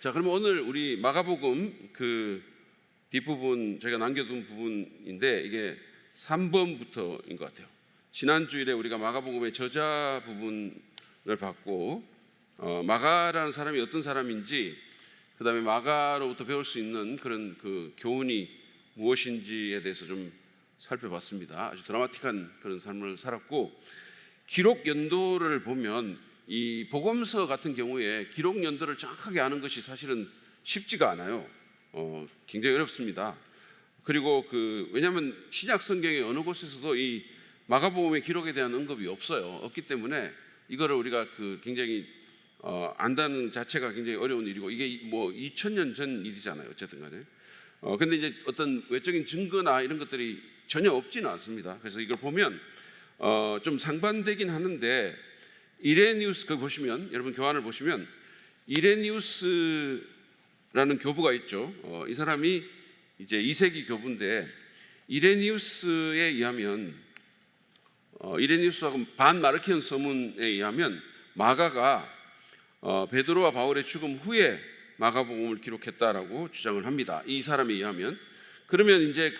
자, 그러면 오늘 우리 마가복음 그 뒷부분 제가 남겨둔 부분인데 이게 3번부터인 것 같아요. 지난 주일에 우리가 마가복음의 저자 부분을 봤고 마가라는 사람이 어떤 사람인지, 그다음에 마가로부터 배울 수 있는 그런 그 교훈이 무엇인지에 대해서 좀 살펴봤습니다. 아주 드라마틱한 그런 삶을 살았고, 기록 연도를 보면 이 복음서 같은 경우에 기록 연도를 정확하게 아는 것이 사실은 쉽지가 않아요. 굉장히 어렵습니다. 그리고 왜냐하면 신약 성경의 어느 곳에서도 이 마가복음의 기록에 대한 언급이 없기 때문에 이거를 우리가 굉장히 안다는 자체가 굉장히 어려운 일이고, 이게 뭐 2000년 전 일이잖아요. 어쨌든 간에. 근데 이제 어떤 외적인 증거나 이런 것들이 전혀 없지는 않습니다. 그래서 이걸 보면 좀 상반되긴 하는데, 이레니우스 보시면, 여러분 교환을 보시면 이레니우스라는 교부가 있죠. 이 사람이 이제 2세기 교부인데, 이레니우스에 의하면 이레니우스하고 반마르키온 서문에 의하면 마가가 베드로와 바울의 죽음 후에 마가복음을 기록했다라고 주장을 합니다. 이 사람에 의하면. 그러면 이제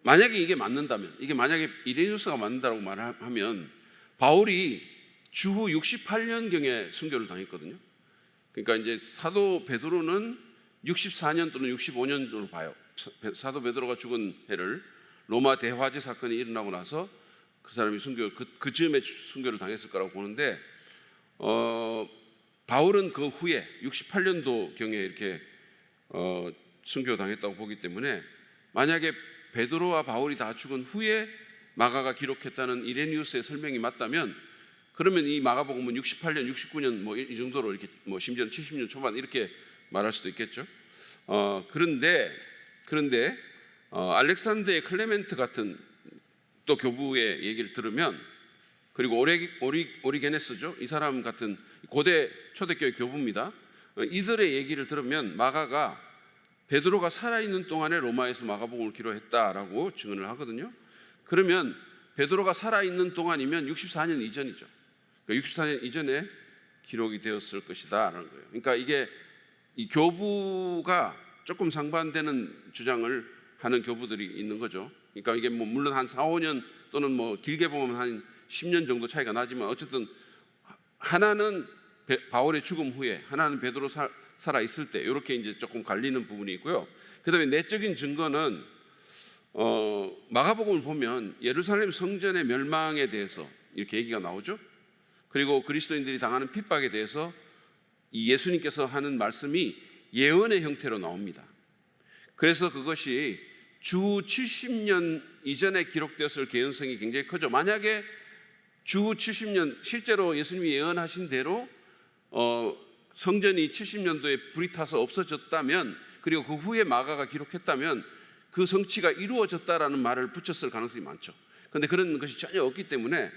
만약에 이게 맞는다면, 이게 만약에 이레니우스가 맞는다고 말하면 바울이 주후 68년경에 순교를 당했거든요. 그러니까 이제 사도 베드로는 64년 또는 65년으로 봐요. 사도 베드로가 죽은 해를, 로마 대화재 사건이 일어나고 나서 그 사람이 그 즈음에 순교를 당했을 거라고 보는데, 바울은 그 후에 68년도경에 이렇게 순교당했다고 보기 때문에, 만약에 베드로와 바울이 다 죽은 후에 마가가 기록했다는 이레니우스의 설명이 맞다면, 그러면 이 마가복음은 68년, 69년 뭐 이 정도로 이렇게 뭐 심지어는 70년 초반 이렇게 말할 수도 있겠죠. 그런데 알렉산더의 클레멘트 같은 또 교부의 얘기를 들으면, 그리고 오리게네스죠. 이 사람 같은 고대 초대교회 교부입니다. 이들의 얘기를 들으면 마가가 베드로가 살아있는 동안에 로마에서 마가복음을 기록했다라고 증언을 하거든요. 그러면 베드로가 살아있는 동안이면 64년 이전이죠. 그러니까 64년 이전에 기록이 되었을 것이다라는 거예요. 그러니까 이게 이 교부가 조금 상반되는 주장을 하는 교부들이 있는 거죠. 그러니까 이게 뭐 물론 한 4, 5년 또는 뭐 길게 보면 한 10년 정도 차이가 나지만, 어쨌든 하나는 바울의 죽음 후에, 하나는 베드로 살아 있을 때, 이렇게 이제 조금 갈리는 부분이 있고요. 그다음에 내적인 증거는 마가복음을 보면 예루살렘 성전의 멸망에 대해서 이렇게 얘기가 나오죠. 그리고 그리스도인들이 당하는 핍박에 대해서 이 예수님께서 하는 말씀이 예언의 형태로 나옵니다. 그래서 그것이 주 70년 이전에 기록되었을 개연성이 굉장히 크죠. 만약에 주 70년, 실제로 예수님이 예언하신 대로 성전이 70년도에 불이 타서 없어졌다면, 그리고 그 후에 마가가 기록했다면 그 성취가 이루어졌다라는 말을 붙였을 가능성이 많죠. 그런데 그런 것이 전혀 없기 때문에,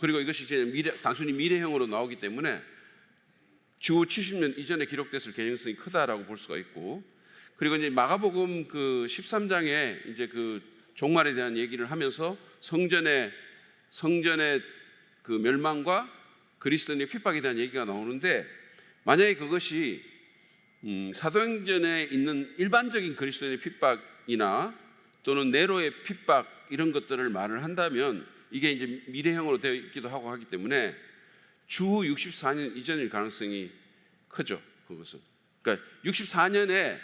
그리고 이것이 이제 단순히 미래형으로 나오기 때문에 주 70년 이전에 기록됐을 개연성이 크다라고 볼 수가 있고, 그리고 이제 마가복음 13장에 이제 종말에 대한 얘기를 하면서 성전의 그 멸망과 그리스도인의 핍박에 대한 얘기가 나오는데, 만약에 그것이 사도행전에 있는 일반적인 그리스도인의 핍박이나 또는 네로의 핍박 이런 것들을 말을 한다면, 이게 이제 미래형으로 되어 있기도 하고 하기 때문에 주후 64년 이전일 가능성이 크죠. 그것은. 그러니까 64년에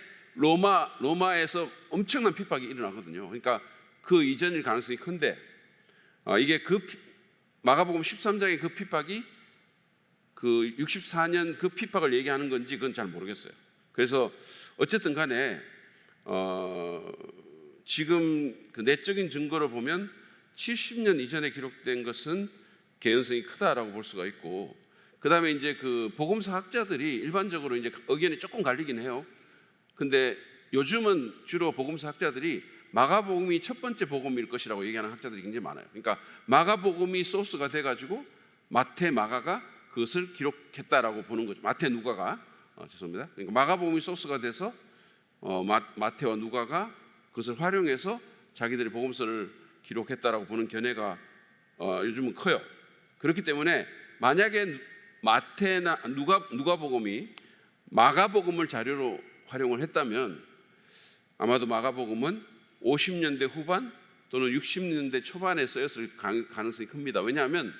로마에서 엄청난 핍박이 일어나거든요. 그러니까 그 이전일 가능성이 큰데, 이게 마가복음 13장의 그 핍박이 64년 그 핍박을 얘기하는 건지 그건 잘 모르겠어요. 그래서 어쨌든 간에 지금 내적인 증거를 보면 70년 이전에 기록된 것은 개연성이 크다라고 볼 수가 있고, 그 다음에 이제 복음서 학자들이 일반적으로 이제 의견이 조금 갈리긴 해요. 근데 요즘은 주로 복음서 학자들이 마가복음이 첫 번째 복음일 것이라고 얘기하는 학자들이 굉장히 많아요. 그러니까 마가복음이 소스가 돼가지고 마태, 마가가 그것을 기록했다라고 보는 거죠. 마태, 누가가 죄송합니다. 그러니까 마가복음이 소스가 돼서 마태와 누가가 그것을 활용해서 자기들의 복음서를 기록했다라고 보는 견해가 요즘은 커요. 그렇기 때문에 만약에 마태나 누가복음이 마가복음을 자료로 활용을 했다면 아마도 마가복음은 50년대 후반 또는 60년대 초반에 쓰였을 가능성이 큽니다. 왜냐하면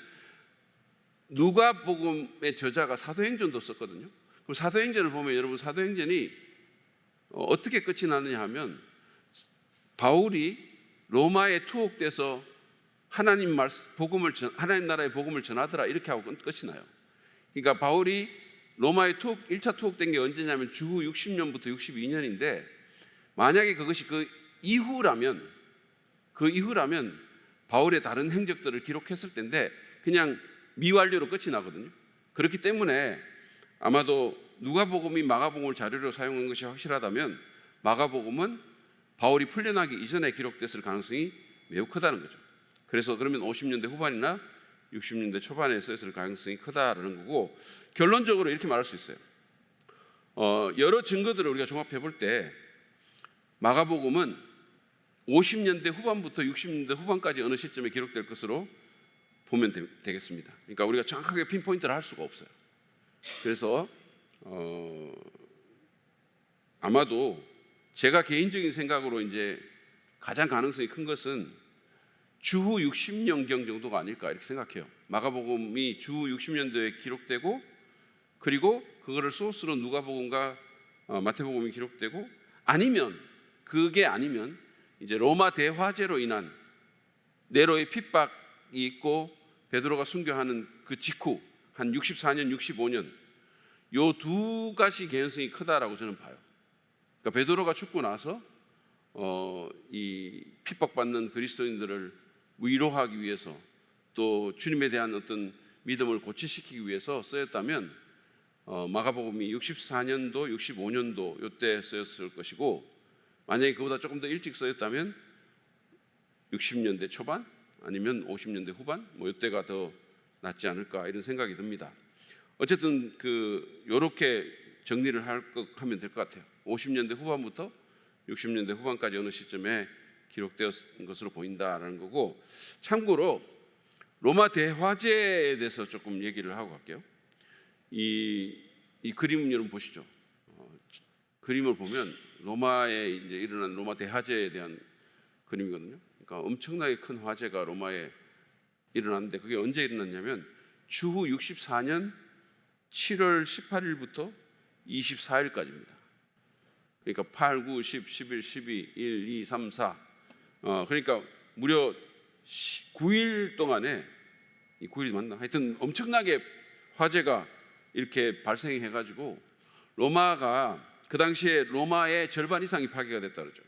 누가복음의 저자가 사도행전도 썼거든요. 그럼 사도행전을 보면 여러분 사도행전이 어떻게 끝이 나느냐 하면 바울이 로마에 투옥돼서 하나님 나라의 복음을 전하더라 이렇게 하고 끝이 나요. 그러니까 바울이 로마에 1차 투옥된 게 언제냐면 주후 60년부터 62년인데 만약에 그것이 그 이후라면 바울의 다른 행적들을 기록했을 텐데 그냥 미완료로 끝이 나거든요. 그렇기 때문에 아마도 누가복음이 마가복음을 자료로 사용한 것이 확실하다면 마가복음은 바울이 풀려나기 이전에 기록됐을 가능성이 매우 크다는 거죠. 그래서 그러면 50년대 후반이나 60년대 초반에 쓰였을 가능성이 크다라는 거고, 결론적으로 이렇게 말할 수 있어요. 여러 증거들을 우리가 종합해 볼 때 마가복음은 50년대 후반부터 60년대 후반까지 어느 시점에 기록될 것으로 보면 되겠습니다. 그러니까 우리가 정확하게 핀포인트를 할 수가 없어요. 그래서 아마도 제가 개인적인 생각으로 이제 가장 가능성이 큰 것은 주후 60년경 정도가 아닐까 이렇게 생각해요. 마가복음이 주후 60년도에 기록되고 그리고 그거를 소스로 누가복음과 마태복음이 기록되고 그게 아니면 이제 로마 대화재로 인한 네로의 핍박이 있고 베드로가 순교하는 그 직후 한 64년, 65년 요 두 가지 개연성이 크다라고 저는 봐요. 그러니까 베드로가 죽고 나서 이 핍박받는 그리스도인들을 위로하기 위해서 또 주님에 대한 어떤 믿음을 고취시키기 위해서 쓰였다면 마가복음이 64년도, 65년도 이때 쓰였을 것이고 만약에 그보다 조금 더 일찍 쓰였다면 60년대 초반 아니면 50년대 후반 이때가 더 낫지 않을까 이런 생각이 듭니다. 어쨌든 요렇게 정리를 하면 될 것 같아요. 50년대 후반부터 60년대 후반까지 어느 시점에 기록되었던 것으로 보인다라는 거고, 참고로 로마 대화재에 대해서 조금 얘기를 하고 갈게요. 이 그림 여러분 보시죠. 그림을 보면 로마에 이제 일어난 로마 대화재에 대한 그림이거든요. 그러니까 엄청나게 큰 화재가 로마에 일어났는데 그게 언제 일어났냐면 주후 64년 7월 18일부터 24일까지입니다. 그러니까 8, 9, 10, 11, 12, 1, 2, 3, 4 그러니까 무려 9일 동안에 9일 맞나? 하여튼 엄청나게 화재가 이렇게 발생해가지고 로마가 그 당시에 로마의 절반 이상이 파괴가 됐다 그러죠.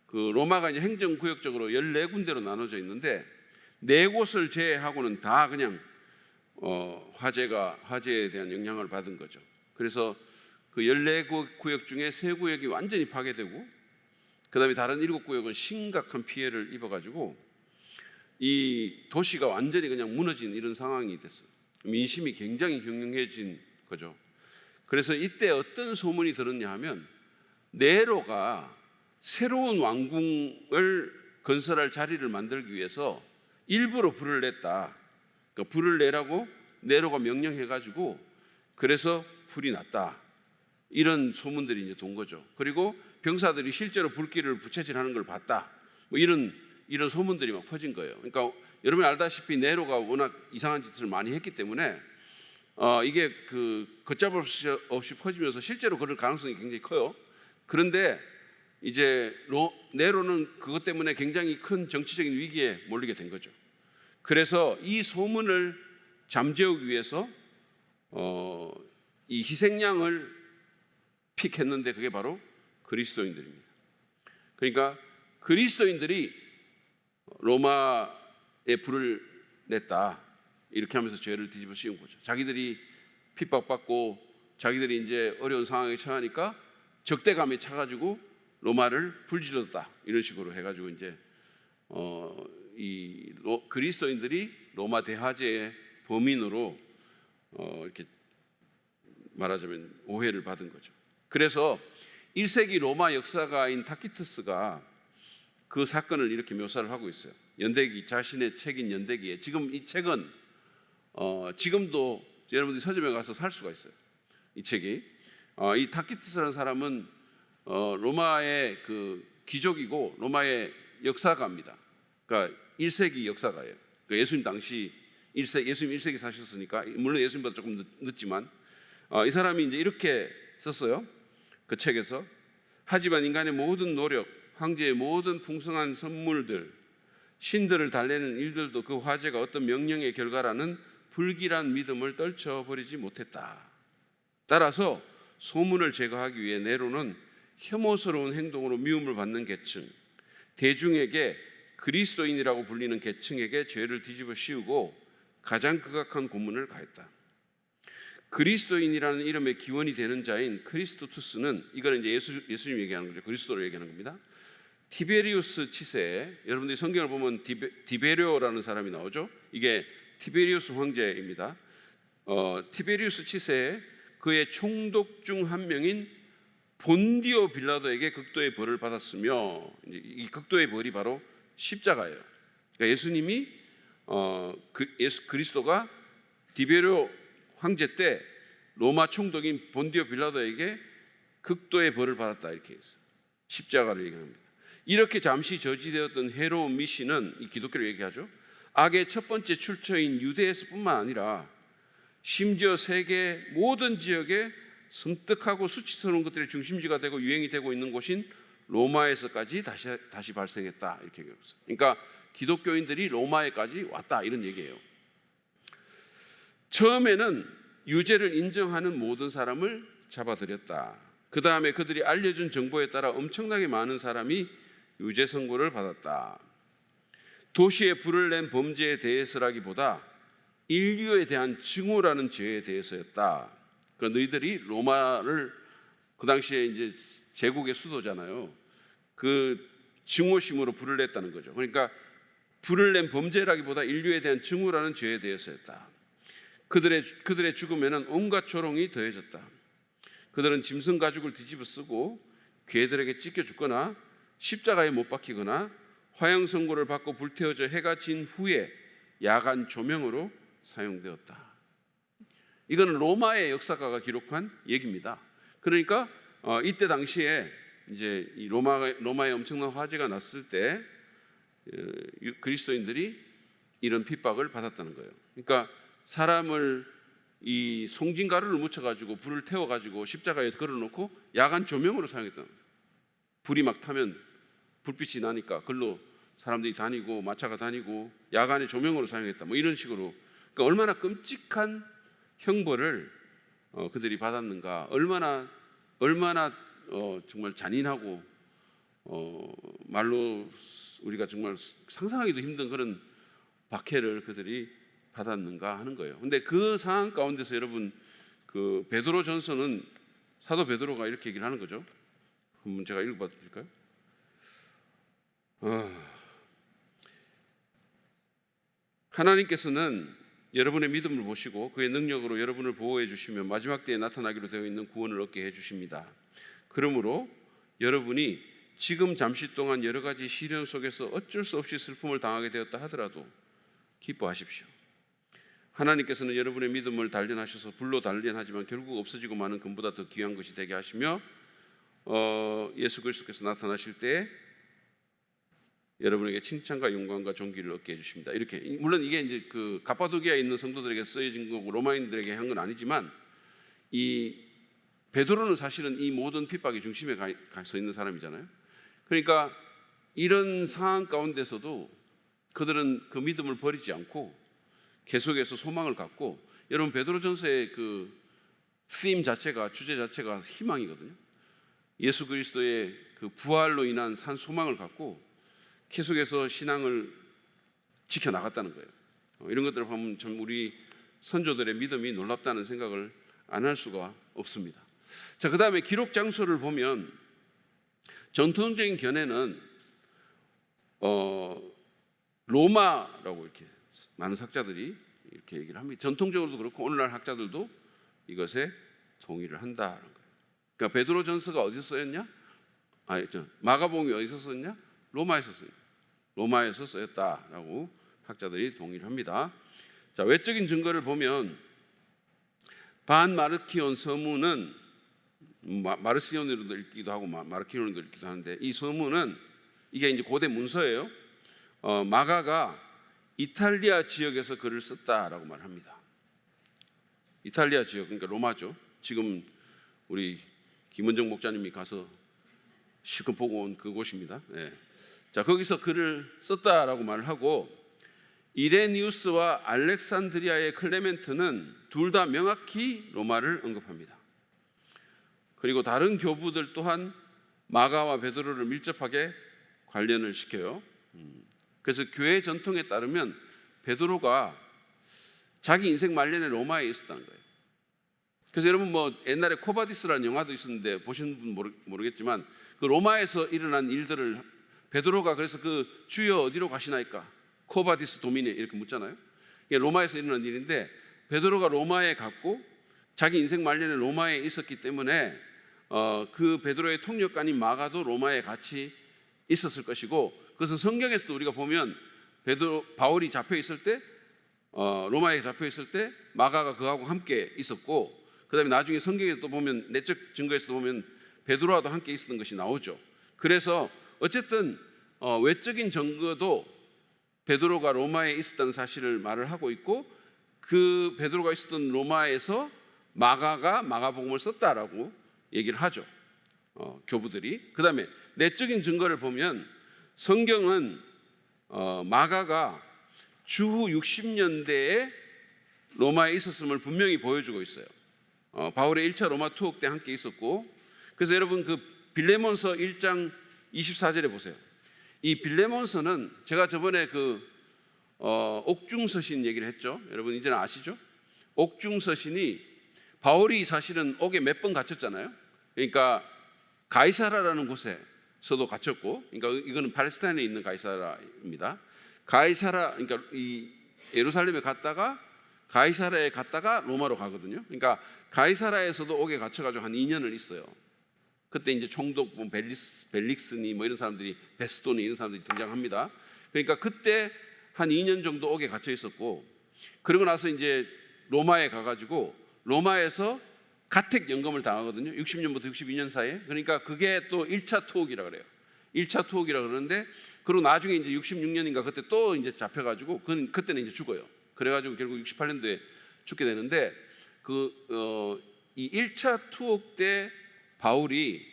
그 로마가 이제 행정구역적으로 14군데로 나눠져 있는데 4곳을 제외하고는 다 그냥 화재에 대한 영향을 받은 거죠. 그래서 그 14구역 중에 3구역이 완전히 파괴되고 그 다음에 다른 7구역은 심각한 피해를 입어가지고 이 도시가 완전히 그냥 무너진 이런 상황이 됐어요. 민심이 굉장히 격렬해진 거죠. 그래서 이때 어떤 소문이 들었냐 하면 네로가 새로운 왕궁을 건설할 자리를 만들기 위해서 일부러 불을 냈다. 그러니까 불을 내라고 네로가 명령해가지고 그래서 불이 났다. 이런 소문들이 이제 돈 거죠. 그리고 병사들이 실제로 불길을 부채질하는 걸 봤다. 이런 소문들이 막 퍼진 거예요. 그러니까 여러분이 알다시피 네로가 워낙 이상한 짓을 많이 했기 때문에 이게 걷잡을 수 없이 퍼지면서 실제로 그럴 가능성이 굉장히 커요. 그런데 이제 네로는 그것 때문에 굉장히 큰 정치적인 위기에 몰리게 된 거죠. 그래서 이 소문을 잠재우기 위해서 이 희생양을 픽했는데 그게 바로 그리스도인들입니다. 그러니까 그리스도인들이 로마에 불을 냈다 이렇게 하면서 죄를 뒤집어 씌운 거죠. 자기들이 핍박받고 자기들이 이제 어려운 상황에 처하니까 적대감에 차가지고 로마를 불질렀다 이런 식으로 해가지고 이제 그리스도인들이 로마 대화재의 범인으로 이렇게 말하자면 오해를 받은 거죠. 그래서 1세기 로마 역사가인 타키투스가 그 사건을 이렇게 묘사를 하고 있어요. 자신의 책인 연대기에 지금 이 책은 지금도 여러분들이 서점에 가서 살 수가 있어요. 이 책이. 이 타키티스라는 사람은 로마의 그 귀족이고 로마의 역사가입니다. 그러니까 1세기 역사가예요. 그러니까 예수님 당시 예수님 1세기 사셨으니까, 물론 예수님보다 조금 늦지만 이 사람이 이제 이렇게 썼어요. 그 책에서 하지만 인간의 모든 노력, 황제의 모든 풍성한 선물들, 신들을 달래는 일들도 그 화제가 어떤 명령의 결과라는 불길한 믿음을 떨쳐버리지 못했다. 따라서 소문을 제거하기 위해 네로는 혐오스러운 행동으로 미움을 받는 계층, 대중에게 그리스도인이라고 불리는 계층에게 죄를 뒤집어 씌우고 가장 극악한 고문을 가했다. 그리스도인이라는 이름의 기원이 되는 자인 크리스토투스는, 이거는 이제 예수님 얘기하는 거죠. 그리스도를 얘기하는 겁니다. 티베리우스 치세에, 여러분들이 성경을 보면 디베료라는 사람이 나오죠. 이게 티베리우스 황제입니다. 티베리우스 치세에 그의 총독 중 한 명인 본디오 빌라도에게 극도의 벌을 받았으며, 이 극도의 벌이 바로 십자가예요. 그러니까 예수님이 그리스도가 디베료 황제 때 로마 총독인 본디오 빌라도에게 극도의 벌을 받았다, 이렇게 했어요. 십자가를 얘기합니다. 이렇게 잠시 저지되었던 해로운 미신은, 이 기독교를 얘기하죠, 악의 첫 번째 출처인 유대에서뿐만 아니라 심지어 세계 모든 지역에 섬뜩하고 수치스러운 것들의 중심지가 되고 유행이 되고 있는 곳인 로마에서까지 다시 발생했다, 이렇게 얘기했어요. 그러니까 기독교인들이 로마에까지 왔다, 이런 얘기예요. 처음에는 유죄를 인정하는 모든 사람을 잡아들였다. 그 다음에 그들이 알려준 정보에 따라 엄청나게 많은 사람이 유죄 선고를 받았다. 도시에 불을 낸 범죄에 대해서라기보다 인류에 대한 증오라는 죄에 대해서였다. 그러니까 너희들이 로마를, 그 당시에 이제 제국의 수도잖아요. 그 증오심으로 불을 냈다는 거죠. 그러니까 불을 낸 범죄라기보다 인류에 대한 증오라는 죄에 대해서였다. 그들의 죽음에는 온갖 조롱이 더해졌다. 그들은 짐승 가죽을 뒤집어 쓰고 괴들에게 찢겨 죽거나 십자가에 못 박히거나 화형 선고를 받고 불태워져 해가 진 후에 야간 조명으로 사용되었다. 이건 로마의 역사가가 기록한 얘기입니다. 그러니까 이때 당시에 이제 이 로마의 엄청난 화재가 났을 때 그리스도인들이 이런 핍박을 받았다는 거예요. 그러니까 사람을 이 송진가루를 묻혀가지고 불을 태워가지고 십자가에 걸어놓고 야간 조명으로 사용했다는 거예요. 불이 막 타면 불빛이 나니까 글로 사람들이 다니고 마차가 다니고 야간에 조명으로 사용했다, 뭐 이런 식으로. 그러니까 얼마나 끔찍한 형벌을 그들이 받았는가, 얼마나 정말 잔인하고 말로 우리가 정말 상상하기도 힘든 그런 박해를 그들이 받았는가 하는 거예요. 근데 그 상황 가운데서 여러분, 그 베드로 전서는 사도 베드로가 이렇게 얘기를 하는 거죠. 한번 제가 읽어봐 드릴까요? 하나님께서는 여러분의 믿음을 보시고 그의 능력으로 여러분을 보호해 주시며 마지막 때에 나타나기로 되어 있는 구원을 얻게 해 주십니다. 그러므로 여러분이 지금 잠시 동안 여러 가지 시련 속에서 어쩔 수 없이 슬픔을 당하게 되었다 하더라도 기뻐하십시오. 하나님께서는 여러분의 믿음을 단련하셔서 불로 단련하지만 결국 없어지고 마는 금보다 더 귀한 것이 되게 하시며 예수 그리스도께서 나타나실 때 여러분에게 칭찬과 영광과 존귀를 얻게 해주십니다. 이렇게, 물론 이게 이제 그 갑바도기아에 있는 성도들에게 쓰여진 거고 로마인들에게 한 건 아니지만, 이 베드로는 사실은 이 모든 핍박의 중심에 서 있는 사람이잖아요. 그러니까 이런 상황 가운데서도 그들은 그 믿음을 버리지 않고 계속해서 소망을 갖고, 여러분 베드로전서의 그 theme 자체가, 주제 자체가 희망이거든요. 예수 그리스도의 그 부활로 인한 산 소망을 갖고 계속해서 신앙을 지켜나갔다는 거예요. 이런 것들을 보면 참 우리 선조들의 믿음이 놀랍다는 생각을 안 할 수가 없습니다. 자, 그 다음에 기록 장소를 보면 전통적인 견해는 로마라고 이렇게 많은 학자들이 이렇게 얘기를 합니다. 전통적으로도 그렇고 오늘날 학자들도 이것에 동의를 한다는 거예요. 그러니까 베드로 전서가 어디서 쓰였냐? 마가복음이 어디서 쓰였냐? 로마에서 쓰였어요. 로마에서 쓰였다라고 학자들이 동의를 합니다. 자, 외적인 증거를 보면 반마르키온 서문은 마르시온으로도 읽기도 하고 마르키온으로도 읽기도 하는데, 이 서문은 이게 이제 고대 문서예요. 마가가 이탈리아 지역에서 글을 썼다라고 말합니다. 이탈리아 지역, 그러니까 로마죠. 지금 우리 김원정 목사님이 가서 실컷 보고 온 그곳입니다. 네. 자, 거기서 글을 썼다라고 말을 하고, 이레니우스와 알렉산드리아의 클레멘트는 둘 다 명확히 로마를 언급합니다. 그리고 다른 교부들 또한 마가와 베드로를 밀접하게 관련을 시켜요. 그래서 교회 전통에 따르면 베드로가 자기 인생 말년에 로마에 있었다는 거예요. 그래서 여러분 뭐 옛날에 코바디스라는 영화도 있었는데 보신 분 모르겠지만, 그 로마에서 일어난 일들을 베드로가 그래서 그 주여 어디로 가시나이까? 코바디스 도미네 이렇게 묻잖아요. 이게 로마에서 일어난 일인데, 베드로가 로마에 갔고 자기 인생 말년에 로마에 있었기 때문에 그 베드로의 통역관인 마가도 로마에 같이 있었을 것이고, 그래서 성경에서도 우리가 보면 바울이 잡혀 있을 때, 로마에 잡혀 있을 때 마가가 그하고 함께 있었고, 그다음에 나중에 성경에서 또 보면, 내적 증거에서 보면 베드로와도 함께 있었던 것이 나오죠. 그래서 어쨌든 외적인 증거도 베드로가 로마에 있었다는 사실을 말을 하고 있고, 그 베드로가 있었던 로마에서 마가가 마가복음을 썼다라고 얘기를 하죠. 교부들이. 그다음에 내적인 증거를 보면 성경은 마가가 주후 60년대에 로마에 있었음을 분명히 보여주고 있어요. 바울의 1차 로마 투옥 때 함께 있었고, 그래서 여러분 그 빌레몬서 1장 24절에 보세요. 이 빌레몬서는 제가 저번에 그 옥중서신 얘기를 했죠. 여러분 이제는 아시죠? 옥중서신이 바울이 사실은 옥에 몇 번 갇혔잖아요. 그러니까 가이사라라는 곳에서도 갇혔고, 그러니까 이거는 팔레스타인에 있는 가이사라입니다. 그러니까 이 예루살렘에 갔다가 가이사라에 갔다가 로마로 가거든요. 그러니까 가이사라에서도 옥에 갇혀가지고 한 2년을 있어요. 그때 이제 총독 벨릭스니 뭐 이런 사람들이, 베스토니 이런 사람들이 등장합니다. 그러니까 그때 한 2년 정도 옥에 갇혀 있었고, 그러고 나서 이제 로마에 가가지고 로마에서 가택 연금을 당하거든요. 60년부터 62년 사이에. 그러니까 그게 또 1차 투옥이라 그래요. 1차 투옥이라 그러는데, 그리고 나중에 이제 66년인가 그때 또 이제 잡혀가지고 그때는 이제 죽어요. 그래가지고 결국 68년도에 죽게 되는데, 이 1차 투옥 때 바울이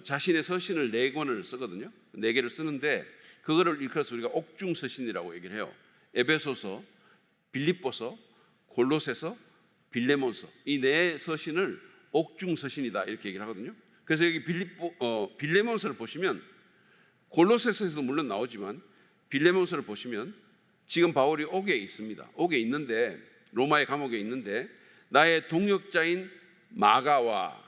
자신의 서신을 4권을 쓰거든요. 4개를 쓰는데, 그거를 일컬어서 우리가 옥중서신이라고 얘기를 해요. 에베소서, 빌립보서, 골로새서, 빌레몬서, 이 4서신을 옥중서신이다 이렇게 얘기를 하거든요. 그래서 여기 빌레몬서를 보시면, 골로새서에서도 물론 나오지만 빌레몬서를 보시면 지금 바울이 옥에 있습니다. 옥에 있는데, 로마의 감옥에 있는데, 나의 동역자인 마가와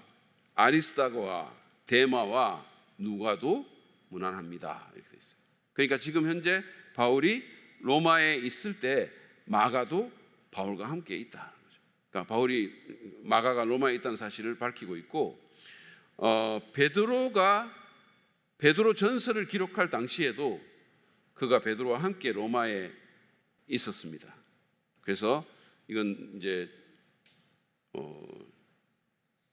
아리스다고와 데마와 누가도 문안합니다 이렇게 돼 있어요. 그러니까 지금 현재 바울이 로마에 있을 때 마가도 바울과 함께 있다. 그러니까 마가가 로마에 있다는 사실을 밝히고 있고, 베드로 전서를 기록할 당시에도 그가 베드로와 함께 로마에 있었습니다. 그래서 이건 이제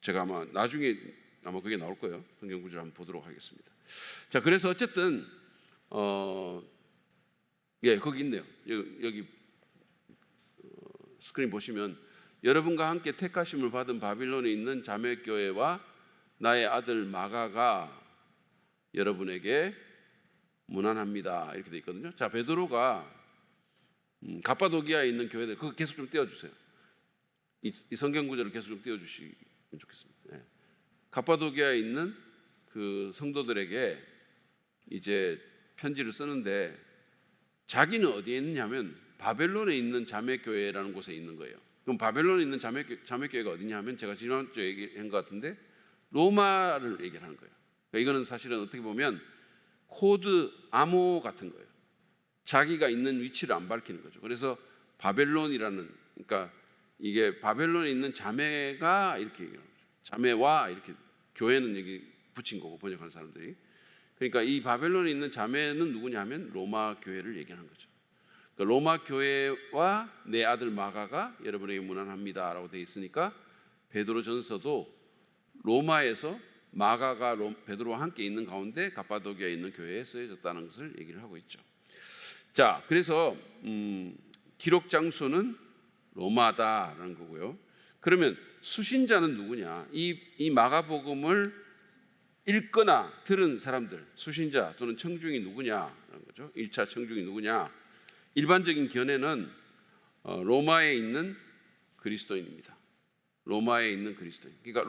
제가 아마 나중에 그게 나올 거예요. 성경 구절을 한번 보도록 하겠습니다. 자, 그래서 어쨌든 거기 있네요. 여기 스크린 보시면, 여러분과 함께 택하심을 받은 바빌론에 있는 자매교회와 나의 아들 마가가 여러분에게 문안합니다 이렇게 돼 있거든요. 자, 베드로가 갑바도기아에 있는 교회들, 그거 계속 좀 띄워주세요. 이 성경 구절을 계속 좀 띄워주시면 좋겠습니다. 네. 갑바도기아에 있는 그 성도들에게 이제 편지를 쓰는데, 자기는 어디에 있느냐면 바벨론에 있는 자매교회라는 곳에 있는 거예요. 그럼 바벨론에 있는 자매교회가 어디냐 하면, 제가 지난주에 얘기한 것 같은데 로마를 얘기를 하는 거예요. 그러니까 이거는 사실은 어떻게 보면 코드 암호 같은 거예요. 자기가 있는 위치를 안 밝히는 거죠. 그래서 바벨론이라는, 그러니까 이게 바벨론에 있는 자매가 이렇게 얘기하는 거죠. 자매와 이렇게, 교회는 여기 붙인 거고 번역하는 사람들이. 그러니까 이 바벨론에 있는 자매는 누구냐 하면 로마 교회를 얘기하는 거죠. 로마 교회와 내 아들 마가가 여러분에게 문안합니다라고 되어 있으니까 베드로전서도 로마에서 마가가 베드로와 함께 있는 가운데 갑바도기아에 있는 교회에 쓰여졌다는 것을 얘기를 하고 있죠. 자, 그래서 기록 장소는 로마다라는 거고요. 그러면 수신자는 누구냐? 이 마가복음을 읽거나 들은 사람들, 수신자 또는 청중이 누구냐라는 거죠. 1차 청중이 누구냐? 일반적인 견해는 로마에 있는 그리스도인입니다. 로마에 있는 그리스도인. 그러니까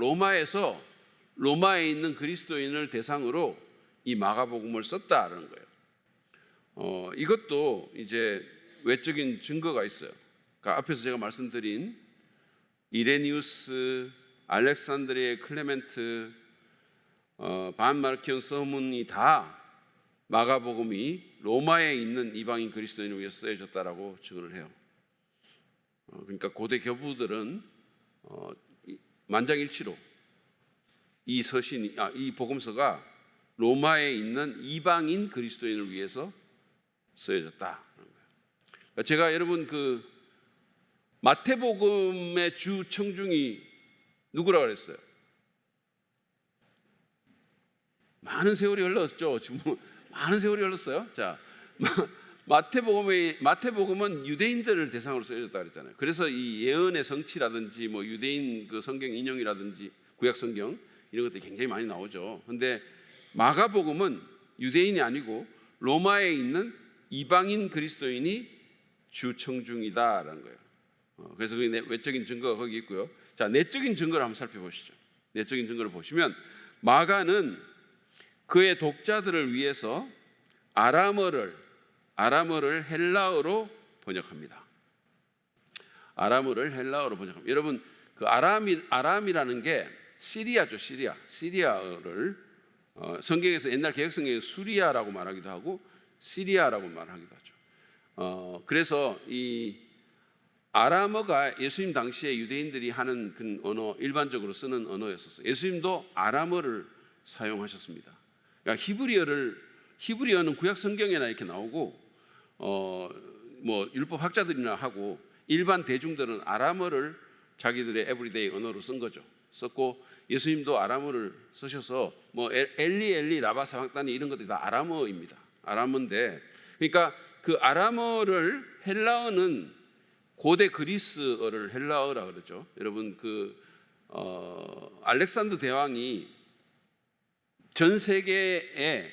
로마에 있는 그리스도인을 대상으로 이 마가복음을 썼다라는 거예요. 이것도 이제 외적인 증거가 있어요. 그러니까 앞에서 제가 말씀드린 이레니우스, 알렉산드리아 클레멘트, 반마르키온 서문이 다 마가복음이 로마에 있는 이방인 그리스도인을 위해서 쓰여졌다라고 증언을 해요. 그러니까 고대 교부들은 만장일치로 이 복음서가 로마에 있는 이방인 그리스도인을 위해서 쓰여졌다. 그러니까 제가 여러분 그 마태복음의 주 청중이 누구라고 그랬어요? 많은 세월이 흘렀죠. 지금 많은 세월이 흘렀어요. 자, 마태복음은 유대인들을 대상으로 쓰여졌다 그랬잖아요. 그래서 이 예언의 성취라든지 뭐 유대인 그 성경 인용이라든지 구약 성경 이런 것들이 굉장히 많이 나오죠. 그런데 마가복음은 유대인이 아니고 로마에 있는 이방인 그리스도인이 주 청중이다라는 거예요. 그래서 그 외적인 증거가 거기 있고요. 자, 내적인 증거를 한번 살펴보시죠. 내적인 증거를 보시면 마가는 그의 독자들을 위해서 아람어를 헬라어로 번역합니다. 아람어를 헬라어로 번역합니다. 여러분 그 아람이라는 게 시리아죠. 시리아어를 성경에서 옛날 개혁 성경에 수리아라고 말하기도 하고 시리아라고 말하기도 하죠. 그래서 이 아람어가 예수님 당시에 유대인들이 하는 그 언어, 일반적으로 쓰는 언어였었어요. 예수님도 아람어를 사용하셨습니다. 그러니까 히브리어는 구약 성경에나 이렇게 나오고 뭐 율법 학자들이나 하고 일반 대중들은 아람어를 자기들의 에브리데이 언어로 쓴 거죠. 썼고 예수님도 아람어를 쓰셔서 뭐 엘리 라바 사박다니 이런 것들이 다 아람어입니다. 아람어인데 그러니까 그 아람어를 헬라어는 고대 그리스어를 헬라어라 그러죠. 여러분 그 알렉산더 대왕이 전 세계에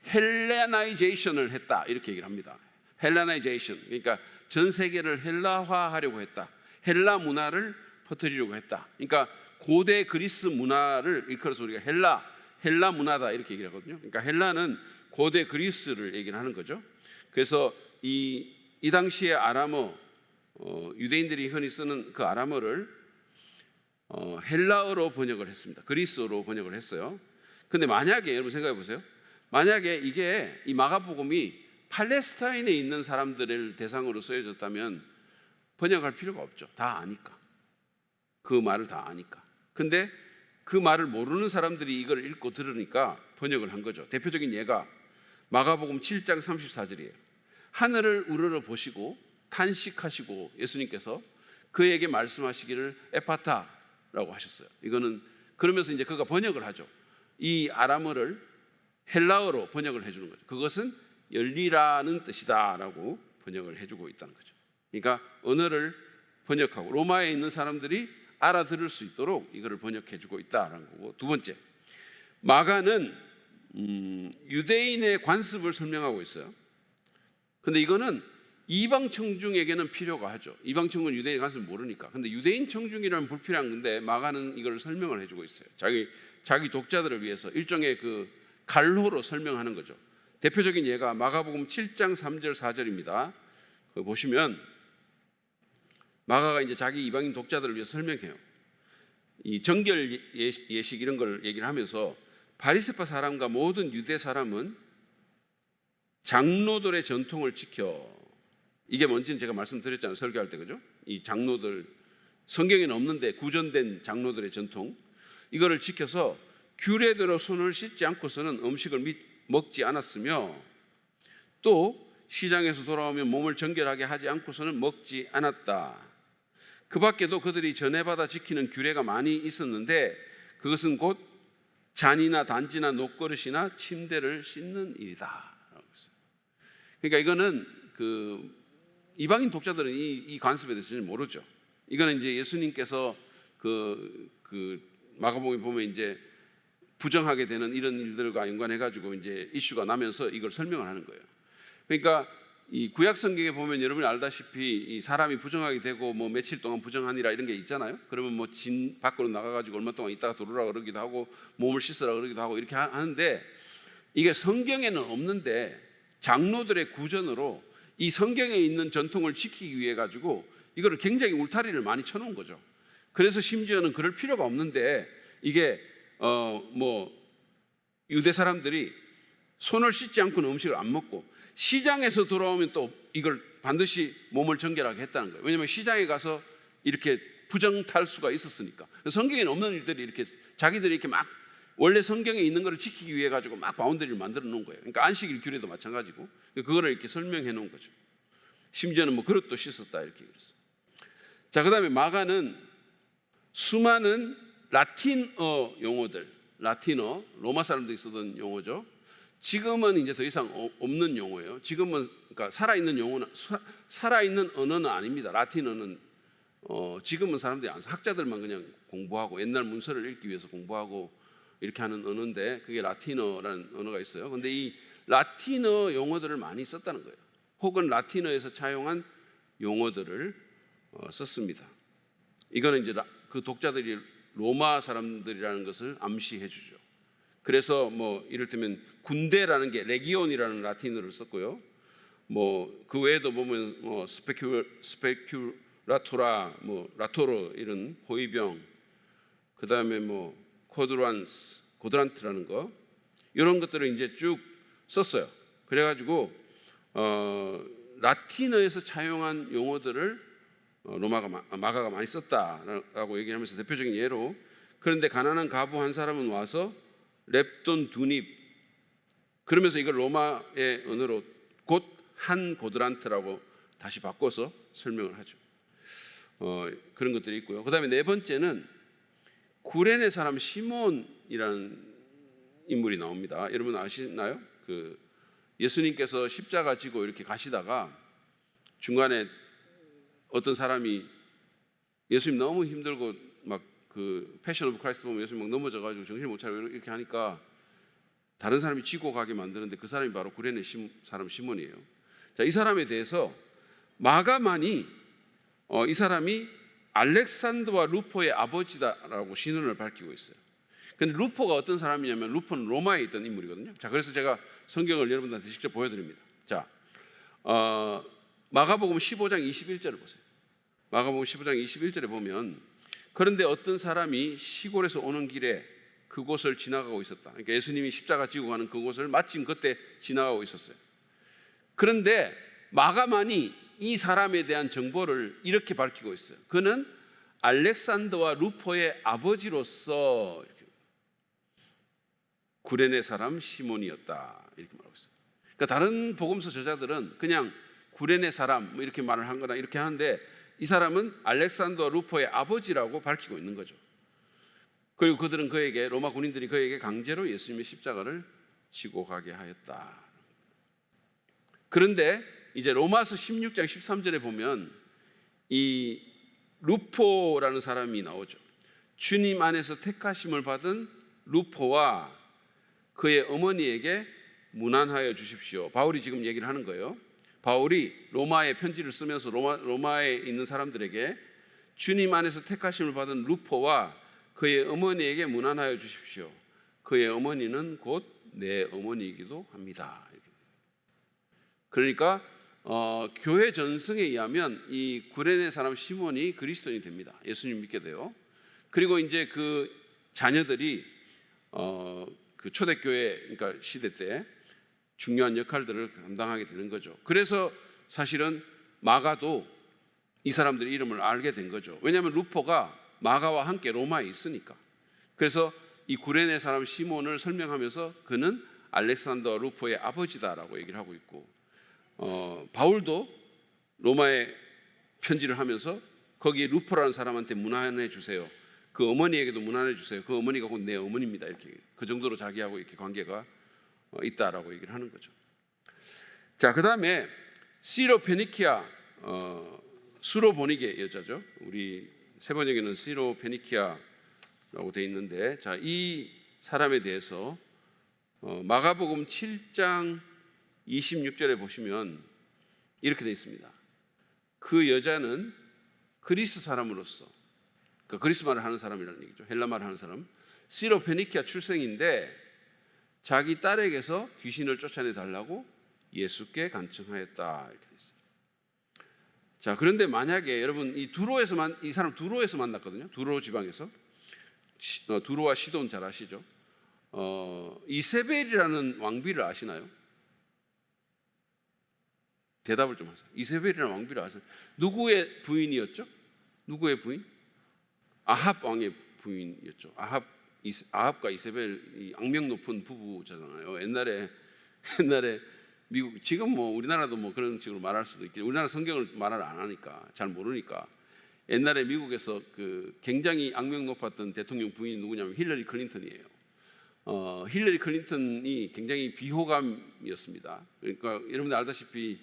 헬레나이제이션을 했다 이렇게 얘기를 합니다. 헬레나이제이션 그러니까 전 세계를 헬라화하려고 했다. 헬라 문화를 퍼뜨리려고 했다. 그러니까 고대 그리스 문화를 일컬어서 우리가 헬라 문화다 이렇게 얘기를 하거든요. 그러니까 헬라는 고대 그리스를 얘기를 하는 거죠. 그래서 이 당시에 아람어 유대인들이 흔히 쓰는 그 아람어를 헬라어로 번역을 했습니다. 그리스어로 번역을 했어요. 근데 만약에 여러분 생각해 보세요. 만약에 이게 이 마가복음이 팔레스타인에 있는 사람들을 대상으로 쓰여졌다면 번역할 필요가 없죠. 다 아니까. 그 말을 다 아니까. 근데 그 말을 모르는 사람들이 이걸 읽고 들으니까 번역을 한 거죠. 대표적인 예가 마가복음 7장 34절이에요. 하늘을 우러러 보시고 탄식하시고 예수님께서 그에게 말씀하시기를 에파타라고 하셨어요. 이거는 그러면서 이제 그가 번역을 하죠. 이 아람어를 헬라어로 번역을 해주는 거죠. 그것은 열리라는 뜻이다라고 번역을 해주고 있다는 거죠. 그러니까 언어를 번역하고 로마에 있는 사람들이 알아들을 수 있도록 이거를 번역해주고 있다라는 거고, 두 번째, 마가는 유대인의 관습을 설명하고 있어요. 근데 이거는 이방 청중에게는 필요가 하죠. 이방 청중은 유대인 관습을 모르니까. 근데 유대인 청중이라면 불필요한 건데 마가는 이걸 설명을 해주고 있어요. 자기 독자들을 위해서 일종의 그 갈로로 설명하는 거죠. 대표적인 예가 마가복음 7장 3절 4절입니다. 보시면 마가가 이제 자기 이방인 독자들을 위해서 설명해요. 이 정결 예식 이런 걸 얘기를 하면서 바리새파 사람과 모든 유대 사람은 장로들의 전통을 지켜, 이게 뭔지는 제가 말씀드렸잖아요. 설교할 때, 그죠? 이 장로들, 성경에는 없는데 구전된 장로들의 전통, 이거를 지켜서 규례대로 손을 씻지 않고서는 음식을 먹지 않았으며, 또 시장에서 돌아오면 몸을 정결하게 하지 않고서는 먹지 않았다. 그 밖에도 그들이 전해받아 지키는 규례가 많이 있었는데 그것은 곧 잔이나 단지나 녹그릇이나 침대를 씻는 일이다. 그러니까 이거는 그 이방인 독자들은 이 관습에 대해서 전혀 모르죠. 이거는 이제 예수님께서 그 마가복음에 보면 이제 부정하게 되는 이런 일들과 연관해 가지고 이제 이슈가 나면서 이걸 설명을 하는 거예요. 그러니까 이 구약 성경에 보면 여러분이 알다시피 이 사람이 부정하게 되고 뭐 며칠 동안 부정하니라 이런 게 있잖아요. 그러면 뭐 진 밖으로 나가 가지고 얼마 동안 있다가 들어오라 그러기도 하고 몸을 씻으라 그러기도 하고 이렇게 하는데 이게 성경에는 없는데 장로들의 구전으로 이 성경에 있는 전통을 지키기 위해 가지고 이거를 굉장히 울타리를 많이 쳐놓은 거죠. 그래서 심지어는 그럴 필요가 없는데 이게 뭐 유대 사람들이 손을 씻지 않고는 음식을 안 먹고 시장에서 돌아오면 또 이걸 반드시 몸을 정결하게 했다는 거예요. 왜냐하면 시장에 가서 이렇게 부정탈수가 있었으니까. 성경에는 없는 일들이 이렇게 자기들이 이렇게 막 원래 성경에 있는 것을 지키기 위해 가지고 막 바운더리를 만들어 놓은 거예요. 그러니까 안식일 규례도 마찬가지고 그거를 이렇게 설명해 놓은 거죠. 심지어는 뭐 그릇도 씻었다 이렇게 그랬어요. 자, 그다음에 마가는 수많은 라틴어 용어들, 라틴어 로마 사람들이 쓰던 용어죠. 지금은 이제 더 이상 없는 용어예요. 지금은 그러니까 살아있는 용어는 살아있는 언어는 아닙니다. 라틴어는 지금은 사람들이 안 써. 학자들만 그냥 공부하고 옛날 문서를 읽기 위해서 공부하고 이렇게 하는 언어인데 그게 라틴어라는 언어가 있어요. 근데 이 라틴어 용어들을 많이 썼다는 거예요. 혹은 라틴어에서 차용한 용어들을 썼습니다. 이거는 이제 그 독자들이 로마 사람들이라는 것을 암시해 주죠. 그래서 뭐 이를테면 군대라는 게 레기온이라는 라틴어를 썼고요. 뭐 그 외에도 보면 스페큐라토라, 뭐 라토로 이런 호위병, 그 다음에 뭐 고드란트라는 거 이런 것들을 이제 쭉 썼어요. 그래가지고 라틴어에서 차용한 용어들을 마가가 많이 썼다라고 얘기하면서 대표적인 예로 그런데 가난한 가부 한 사람은 와서 렙돈 두닙 그러면서 이걸 로마의 언어로 곧 한 고드란트라고 다시 바꿔서 설명을 하죠. 그런 것들이 있고요. 그 다음에 네 번째는 구레네 사람 시몬이라는 인물이 나옵니다. 여러분 아시나요? 그 예수님께서 십자가 지고 이렇게 가시다가 중간에 어떤 사람이 예수님 너무 힘들고 막 그 패션 오브 크라이스트 보면 예수님 막 넘어져가지고 정신을 못 차리고 이렇게 하니까 다른 사람이 지고 가게 만드는데 그 사람이 바로 구레네 사람 시몬이에요. 자, 이 사람에 대해서 마가만이 이 사람이 알렉산더와 루포의 아버지다라고 신원을 밝히고 있어요. 근데 루포가 어떤 사람이냐면 루포는 로마에 있던 인물이거든요. 자, 그래서 제가 성경을 여러분들한테 직접 보여드립니다. 자, 마가복음 15장 21절을 보세요. 마가복음 15장 21절에 보면 그런데 어떤 사람이 시골에서 오는 길에 그곳을 지나가고 있었다. 그러니까 예수님이 십자가 지고 가는 그곳을 마침 그때 지나가고 있었어요. 그런데 마가만이 이 사람에 대한 정보를 이렇게 밝히고 있어요. 그는 알렉산더와 루포의 아버지로서 이렇게 구레네 사람 시몬이었다 이렇게 말하고 있어요. 그러니까 다른 복음서 저자들은 그냥 구레네 사람 뭐 이렇게 말을 한 거나 이렇게 하는데 이 사람은 알렉산더와 루포의 아버지라고 밝히고 있는 거죠. 그리고 그들은 그에게 로마 군인들이 그에게 강제로 예수님의 십자가를 지고 가게 하였다. 그런데 이제 로마서 16장 13절에 보면 이 루포라는 사람이 나오죠. 주님 안에서 택하심을 받은 루포와 그의 어머니에게 문안하여 주십시오. 바울이 지금 얘기를 하는 거예요. 바울이 로마에 편지를 쓰면서 로마에 있는 사람들에게 주님 안에서 택하심을 받은 루포와 그의 어머니에게 문안하여 주십시오. 그의 어머니는 곧 내 어머니이기도 합니다. 그러니까 교회 전승에 의하면 이 구레네 사람 시몬이 그리스도인이 됩니다. 예수님 믿게 돼요. 그리고 이제 그 자녀들이 그 초대교회 그러니까 시대 때 중요한 역할들을 감당하게 되는 거죠. 그래서 사실은 마가도 이 사람들의 이름을 알게 된 거죠. 왜냐하면 루포가 마가와 함께 로마에 있으니까. 그래서 이 구레네 사람 시몬을 설명하면서 그는 알렉산더와 루포의 아버지다라고 얘기를 하고 있고 바울도 로마에 편지를 하면서 거기에 루포라는 사람한테 문안해 주세요. 그 어머니에게도 문안해 주세요. 그 어머니가 곧 내 어머니입니다. 이렇게 그 정도로 자기하고 이렇게 관계가 있다라고 얘기를 하는 거죠. 자, 그다음에 시로페니키아 수로보니게 여자죠. 우리 세번역에는 시로페니키아라고 돼 있는데, 자, 이 사람에 대해서 마가복음 7장 26절에 보시면 이렇게 돼 있습니다. 그 여자는 그리스 사람으로서, 그러니까 그리스 말을 하는 사람이라는 얘기죠. 헬라 말을 하는 사람, 시로페니키아 출생인데 자기 딸에게서 귀신을 쫓아내 달라고 예수께 간청하였다, 이렇게 돼 있어요. 자, 그런데 만약에 여러분 이 사람 두로에서 만났거든요. 두로 지방에서. 두로와 시돈 잘 아시죠? 이세벨이라는 왕비를 아시나요? 대답을 좀 하세요. 이세벨이라는 왕비를 아세요? 누구의 부인이었죠? 누구의 부인? 아합 왕의 부인이었죠. 아합과 이세벨, 이 악명 높은 부부잖아요. 옛날에 미국, 지금 뭐 우리나라도 뭐 그런 식으로 말할 수도 있겠죠. 우리나라 성경을 말을 안 하니까 잘 모르니까. 옛날에 미국에서 그 굉장히 악명 높았던 대통령 부인이 누구냐면 힐러리 클린턴이에요. 힐러리 클린턴이 굉장히 비호감이었습니다. 그러니까 여러분들 알다시피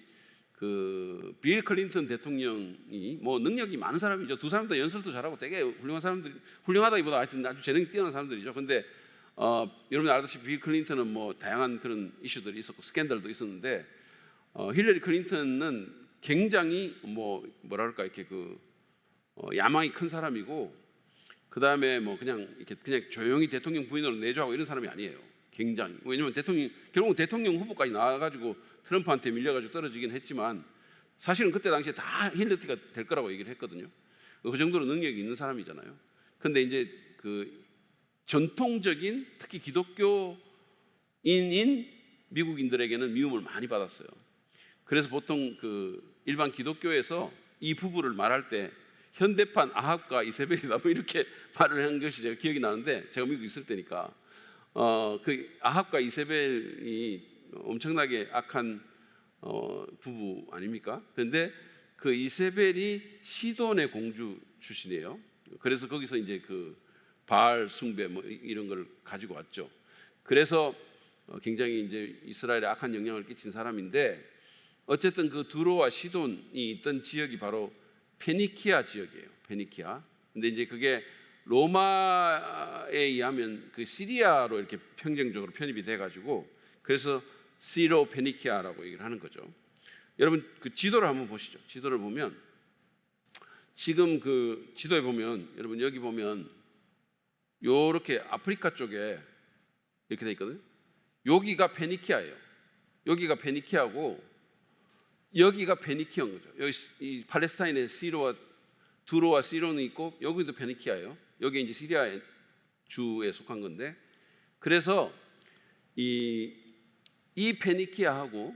그 빌 클린턴 대통령이 뭐 능력이 많은 사람이죠. 두 사람 다 연설도 잘하고 되게 훌륭한 사람들, 훌륭하다기보다 하여튼 아주 재능이 뛰어난 사람들이죠. 근데 여러분들 알다시피 빌 클린턴은 뭐 다양한 그런 이슈들이 있었고 스캔들도 있었는데, 힐러리 클린턴은 굉장히 뭐랄까 이렇게 야망이 큰 사람이고, 그 다음에 뭐 그냥 조용히 대통령 부인으로 내조하고 이런 사람이 아니에요. 굉장히. 왜냐면 결국 대통령 후보까지 나와가지고 트럼프한테 밀려가지고 떨어지긴 했지만 사실은 그때 당시에 다 힐러리가 될 거라고 얘기를 했거든요. 그 정도로 능력이 있는 사람이잖아요. 근데 이제 그 전통적인 특히 기독교인인 미국인들에게는 미움을 많이 받았어요. 그래서 보통 그 일반 기독교에서 이 부부를 말할 때 현대판 아합과 이세벨이다 뭐 이렇게 말을 한 것이 제가 기억이 나는데, 제가 미국에 있을 때니까 그 아합과 이세벨이 엄청나게 악한 부부 아닙니까? 그런데 그 이세벨이 시돈의 공주 출신이에요. 그래서 거기서 이제 그 바알 숭배 뭐 이런 걸 가지고 왔죠. 그래서 굉장히 이제 이스라엘에 악한 영향을 끼친 사람인데, 어쨌든 그 두로와 시돈이 있던 지역이 바로 페니키아 지역이에요. 페니키아. 근데 이제 그게 로마에 의하면 그 시리아로 이렇게 평정적으로 편입이 돼가지고 그래서 시로 페니키아라고 얘기를 하는 거죠. 여러분 그 지도를 한번 보시죠. 지도를 보면 지금 그 지도에 보면 여러분 여기 보면 요렇게 아프리카 쪽에 이렇게 돼 있거든요. 여기가 페니키아예요. 여기가 페니키아고 여기가 페니키아인 거죠. 여기 이 팔레스타인의 두로와 시론이 있고 여기도 페니키아예요. 여기 이제 시리아 주에 속한 건데, 그래서 이 페니키아하고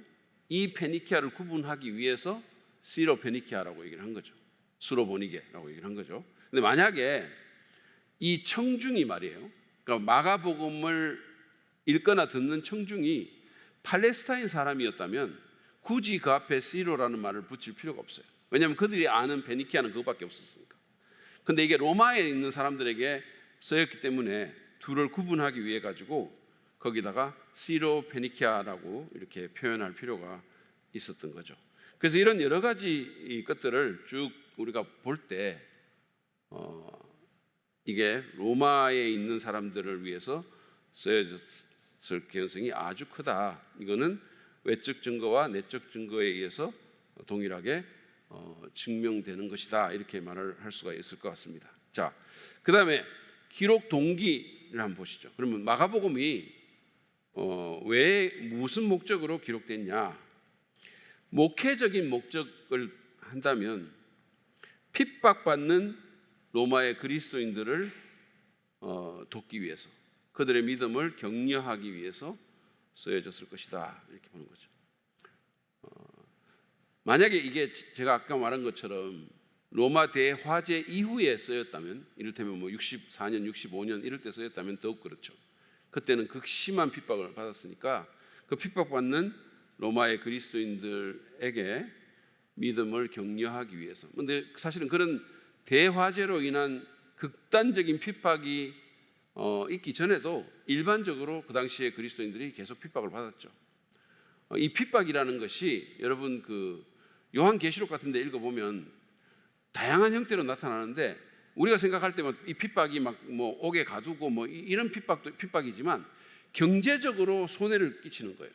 이 페니키아를 구분하기 위해서 시로 페니키아라고 얘기를 한 거죠. 수로보니게라고 얘기를 한 거죠. 근데 만약에 이 청중이 말이에요. 그러니까 마가복음을 읽거나 듣는 청중이 팔레스타인 사람이었다면 굳이 그 앞에 시로라는 말을 붙일 필요가 없어요. 왜냐하면 그들이 아는 페니키아는 그것밖에 없었으니까. 근데 이게 로마에 있는 사람들에게 쓰였기 때문에 둘을 구분하기 위해 가지고 거기다가 시로 페니키아라고 이렇게 표현할 필요가 있었던 거죠. 그래서 이런 여러 가지 것들을 쭉 우리가 볼 때 이게 로마에 있는 사람들을 위해서 쓰여졌을 가능성이 아주 크다. 이거는 외적 증거와 내적 증거에 의해서 동일하게 증명되는 것이다. 이렇게 말을 할 수가 있을 것 같습니다. 자, 그 다음에 기록 동기를 한번 보시죠. 그러면 마가복음이 왜 무슨 목적으로 기록됐냐? 목회적인 목적을 한다면 핍박받는 로마의 그리스도인들을 돕기 위해서, 그들의 믿음을 격려하기 위해서 쓰여졌을 것이다. 이렇게 보는 거죠. 만약에 이게 제가 아까 말한 것처럼 로마 대화재 이후에 쓰였다면, 이를테면 뭐 64년, 65년 이럴 때 쓰였다면 더욱 그렇죠. 그때는 극심한 핍박을 받았으니까 그 핍박받는 로마의 그리스도인들에게 믿음을 격려하기 위해서. 그런데 사실은 그런 대화재로 인한 극단적인 핍박이 있기 전에도 일반적으로 그 당시에 그리스도인들이 계속 핍박을 받았죠. 이 핍박이라는 것이 여러분 그 요한계시록 같은 데 읽어보면 다양한 형태로 나타나는데, 우리가 생각할 때만 이 핍박이 막 뭐 옥에 가두고 뭐 이런 핍박도 핍박이지만 경제적으로 손해를 끼치는 거예요.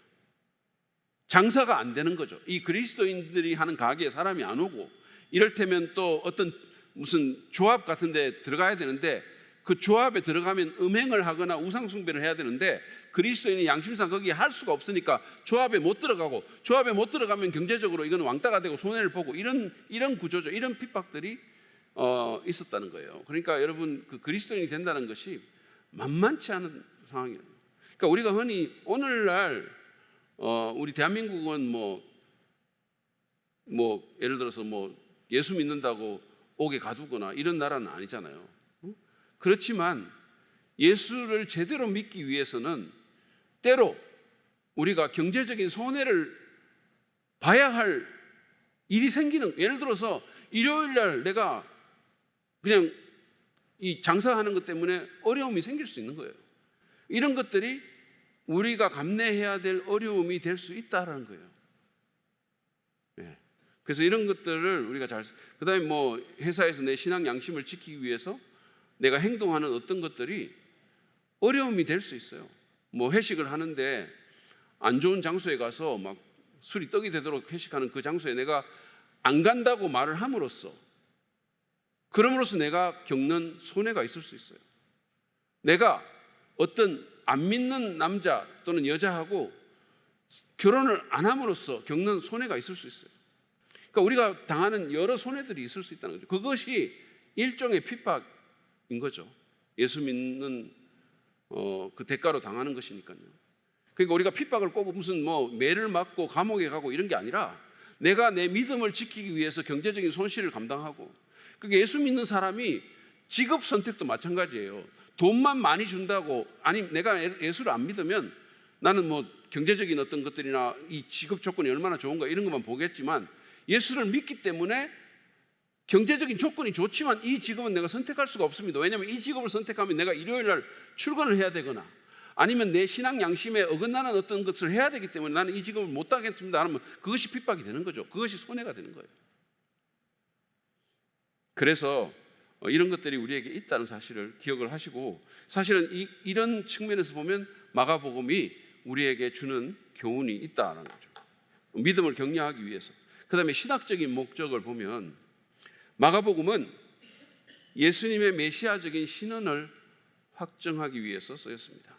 장사가 안 되는 거죠. 이 그리스도인들이 하는 가게에 사람이 안 오고, 이를테면 또 어떤 무슨 조합 같은 데 들어가야 되는데 그 조합에 들어가면 음행을 하거나 우상숭배를 해야 되는데 그리스도인이 양심상 거기에 할 수가 없으니까 조합에 못 들어가고, 조합에 못 들어가면 경제적으로 이건 왕따가 되고 손해를 보고, 이런 구조죠. 이런 핍박들이 있었다는 거예요. 그러니까 여러분 그 그리스도인이 된다는 것이 만만치 않은 상황이에요. 그러니까 우리가 흔히 오늘날 우리 대한민국은 뭐 예를 들어서 뭐 예수 믿는다고 옥에 가두거나 이런 나라는 아니잖아요. 그렇지만 예수를 제대로 믿기 위해서는 때로 우리가 경제적인 손해를 봐야 할 일이 생기는, 예를 들어서 일요일 날 내가 그냥 이 장사하는 것 때문에 어려움이 생길 수 있는 거예요. 이런 것들이 우리가 감내해야 될 어려움이 될 수 있다라는 거예요. 네. 그래서 이런 것들을 우리가 그다음에 뭐 회사에서 내 신앙 양심을 지키기 위해서 내가 행동하는 어떤 것들이 어려움이 될 수 있어요. 뭐 회식을 하는데 안 좋은 장소에 가서 막 술이 떡이 되도록 회식하는 그 장소에 내가 안 간다고 말을 함으로써, 그럼으로써 내가 겪는 손해가 있을 수 있어요. 내가 어떤 안 믿는 남자 또는 여자하고 결혼을 안 함으로써 겪는 손해가 있을 수 있어요. 그러니까 우리가 당하는 여러 손해들이 있을 수 있다는 거죠. 그것이 일종의 핍박인 거죠. 예수 믿는 그 대가로 당하는 것이니까요. 그러니까 우리가 핍박을 꼭 무슨 뭐 매를 맞고 감옥에 가고 이런 게 아니라 내가 내 믿음을 지키기 위해서 경제적인 손실을 감당하고, 그게 예수 믿는 사람이 직업 선택도 마찬가지예요. 돈만 많이 준다고, 아니 내가 예수를 안 믿으면 나는 뭐 경제적인 어떤 것들이나 이 직업 조건이 얼마나 좋은가 이런 것만 보겠지만, 예수를 믿기 때문에 경제적인 조건이 좋지만 이 직업은 내가 선택할 수가 없습니다. 왜냐하면 이 직업을 선택하면 내가 일요일 날 출근을 해야 되거나 아니면 내 신앙 양심에 어긋나는 어떤 것을 해야 되기 때문에 나는 이 직업을 못 하겠습니다 하면 그것이 핍박이 되는 거죠. 그것이 손해가 되는 거예요. 그래서 이런 것들이 우리에게 있다는 사실을 기억을 하시고, 사실은 이런 측면에서 보면 마가복음이 우리에게 주는 교훈이 있다는 거죠. 믿음을 격려하기 위해서. 그 다음에 신학적인 목적을 보면 마가복음은 예수님의 메시아적인 신원을 확정하기 위해서 쓰였습니다.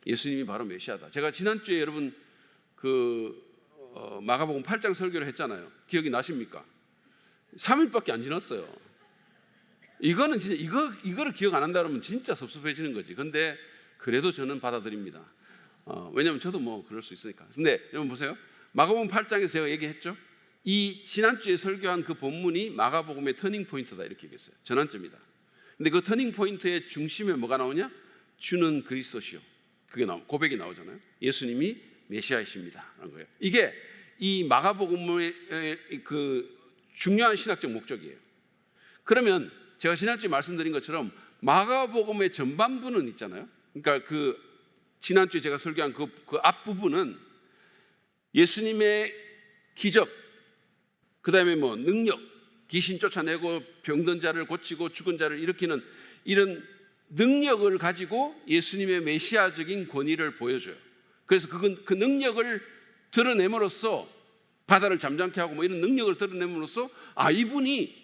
예수님이 바로 메시아다. 제가 지난주에 여러분 마가복음 8장 설교를 했잖아요. 기억이 나십니까? 3일밖에 안 지났어요. 이거는 진짜 이거를 기억 안 한다 그러면 진짜 섭섭해지는 거지. 근데 그래도 저는 받아들입니다. 왜냐하면 저도 뭐 그럴 수 있으니까. 근데 여러분 보세요. 마가복음 8장에서 제가 얘기했죠. 이 지난주에 설교한 그 본문이 마가복음의 터닝 포인트다 이렇게 얘기했어요. 전환점이다. 근데 그 터닝 포인트의 중심에 뭐가 나오냐? 주는 그리스도시요. 그게 고백이 나오잖아요. 예수님이 메시아이십니다라는 거예요. 이게 이 마가복음의 그 중요한 신학적 목적이에요. 그러면 제가 지난주에 말씀드린 것처럼 마가복음의 전반부는 있잖아요. 그러니까 그 지난주에 제가 설교한 그 앞부분은 예수님의 기적, 그 다음에 뭐 능력, 귀신 쫓아내고 병든 자를 고치고 죽은 자를 일으키는 이런 능력을 가지고 예수님의 메시아적인 권위를 보여줘요. 그래서 그 능력을 드러냄으로써 바다를 잠잠케 하고 뭐 이런 능력을 드러냄으로써 이분이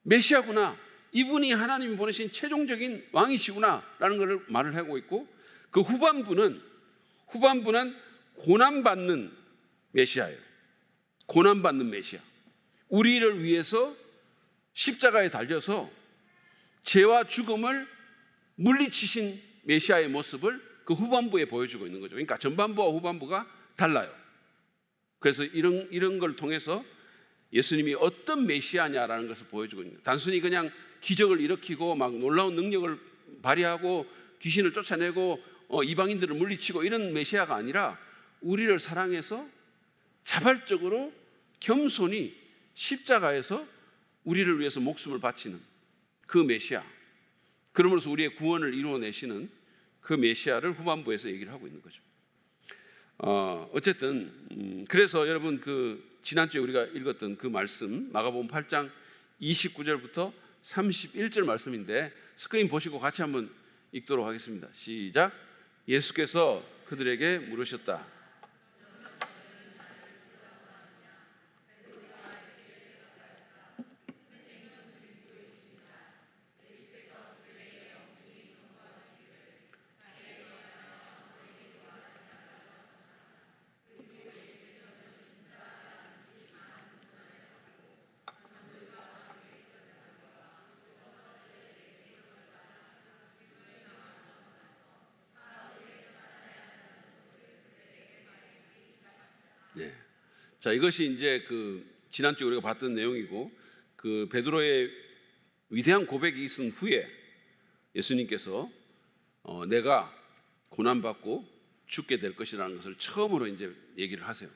메시아구나, 이분이 하나님이 보내신 최종적인 왕이시구나 라는 것을 말을 하고 있고, 그 후반부는 고난받는 메시아예요. 고난받는 메시아, 우리를 위해서 십자가에 달려서 죄와 죽음을 물리치신 메시아의 모습을 그 후반부에 보여주고 있는 거죠. 그러니까 전반부와 후반부가 달라요. 그래서 이런 걸 통해서 예수님이 어떤 메시아냐라는 것을 보여주고 있는 거예요. 단순히 그냥 기적을 일으키고 막 놀라운 능력을 발휘하고 귀신을 쫓아내고 이방인들을 물리치고 이런 메시아가 아니라 우리를 사랑해서 자발적으로 겸손히 십자가에서 우리를 위해서 목숨을 바치는 그 메시아, 그러므로서 우리의 구원을 이루어내시는 그 메시아를 후반부에서 얘기를 하고 있는 거죠. 어쨌든 그래서 여러분 그 지난주에 우리가 읽었던 그 말씀 마가복음 8장 29절부터 31절 말씀인데 스크린 보시고 같이 한번 읽도록 하겠습니다. 시작. 예수께서 그들에게 물으셨다. 네. 자, 이것이 이제 그 지난주에 우리가 봤던 내용이고 그 베드로의 위대한 고백이 있은 후에 예수님께서 내가 고난받고 죽게 될 것이라는 것을 처음으로 이제 얘기를 하세요.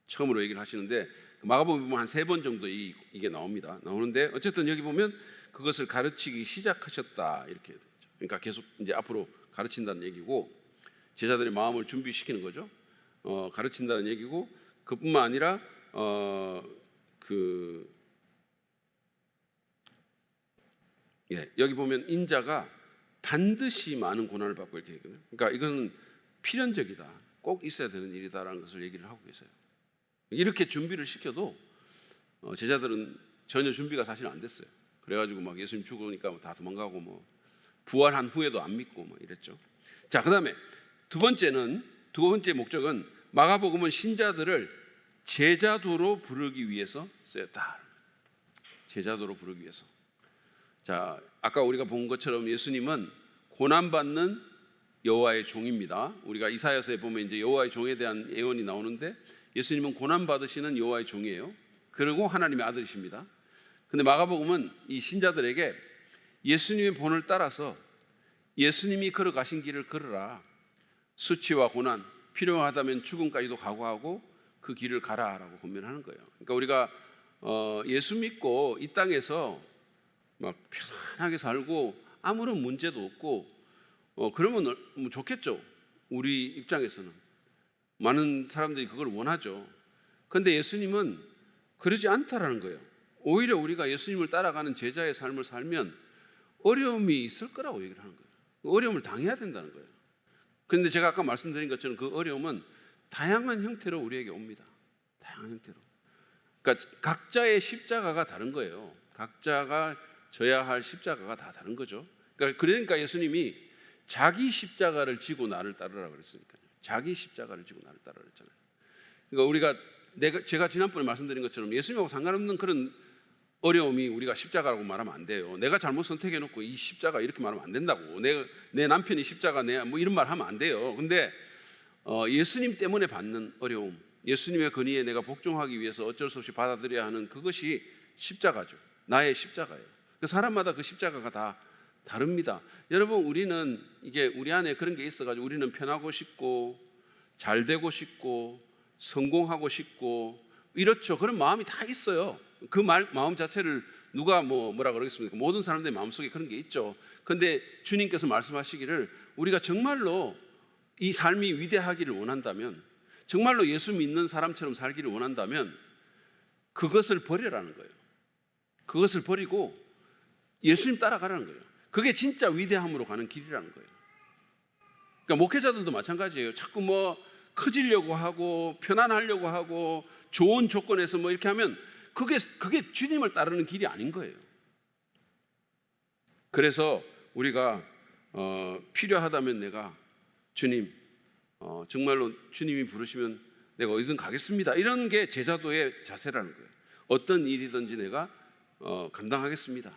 처음으로 얘기를 하시는데 마가복음 보면 한 3번 정도 이게 나오는데 어쨌든 여기 보면 그것을 가르치기 시작하셨다 이렇게 되죠. 그러니까 계속 이제 앞으로 가르친다는 얘기고 제자들의 마음을 준비시키는 거죠. 가르친다는 얘기고 그뿐만 아니라 여기 보면 인자가 반드시 많은 고난을 받고 이렇게 얘기해요. 그러니까 이건 필연적이다, 꼭 있어야 되는 일이다라는 것을 얘기를 하고 계세요. 이렇게 준비를 시켜도 제자들은 전혀 준비가 사실 안 됐어요. 그래가지고 막 예수님 죽으니까 다 도망가고 뭐 부활한 후에도 안 믿고 뭐 이랬죠. 자, 그다음에 두 번째 목적은 마가복음은 신자들을 제자도로 부르기 위해서 쓰였다. 제자도로 부르기 위해서. 자, 아까 우리가 본 것처럼 예수님은 고난받는 여호와의 종입니다. 우리가 이사야서에 보면 이제 여호와의 종에 대한 예언이 나오는데 예수님은 고난받으시는 여호와의 종이에요. 그리고 하나님의 아들이십니다. 근데 마가복음은 이 신자들에게 예수님의 본을 따라서 예수님이 걸어가신 길을 걸으라. 수치와 고난, 필요하다면 죽음까지도 각오하고 그 길을 가라라고 권면하는 거예요. 그러니까 우리가 예수 믿고 이 땅에서 막 편안하게 살고 아무런 문제도 없고 그러면 뭐 좋겠죠. 우리 입장에서는 많은 사람들이 그걸 원하죠. 그런데 예수님은 그러지 않다라는 거예요. 오히려 우리가 예수님을 따라가는 제자의 삶을 살면 어려움이 있을 거라고 얘기를 하는 거예요. 어려움을 당해야 된다는 거예요. 그런데 제가 아까 말씀드린 것처럼 그 어려움은 다양한 형태로 우리에게 옵니다. 다양한 형태로. 그러니까 각자의 십자가가 다른 거예요. 각자가 져야 할 십자가가 다 다른 거죠. 그러니까 예수님이 자기 십자가를 지고 나를 따르라 그랬으니까요. 자기 십자가를 지고 나를 따르라 그랬잖아요. 그러니까 제가 지난번에 말씀드린 것처럼 예수님하고 상관없는 그런 어려움이 우리가 십자가라고 말하면 안 돼요. 내가 잘못 선택해놓고 이 십자가 이렇게 말하면 안 된다고. 내 남편이 십자가 뭐 이런 말 하면 안 돼요. 근데 예수님 때문에 받는 어려움, 예수님의 권위에 내가 복종하기 위해서 어쩔 수 없이 받아들여야 하는 그것이 십자가죠. 나의 십자가예요. 사람마다 그 십자가가 다 다릅니다. 여러분, 우리는 이게 우리 안에 그런 게 있어가지고 우리는 편하고 싶고 잘 되고 싶고 성공하고 싶고 이렇죠. 그런 마음이 다 있어요. 그 마음 자체를 누가 뭐라 그러겠습니까? 모든 사람들의 마음속에 그런 게 있죠. 그런데 주님께서 말씀하시기를 우리가 정말로 이 삶이 위대하기를 원한다면, 정말로 예수 믿는 사람처럼 살기를 원한다면 그것을 버리라는 거예요. 그것을 버리고 예수님 따라가라는 거예요. 그게 진짜 위대함으로 가는 길이라는 거예요. 그러니까 목회자들도 마찬가지예요. 자꾸 뭐 커지려고 하고 편안하려고 하고 좋은 조건에서 뭐 이렇게 하면 그게 주님을 따르는 길이 아닌 거예요. 그래서 우리가 필요하다면 내가 주님, 정말로 주님이 부르시면 내가 어디든 가겠습니다. 이런 게 제자도의 자세라는 거예요. 어떤 일이든지 내가 감당하겠습니다.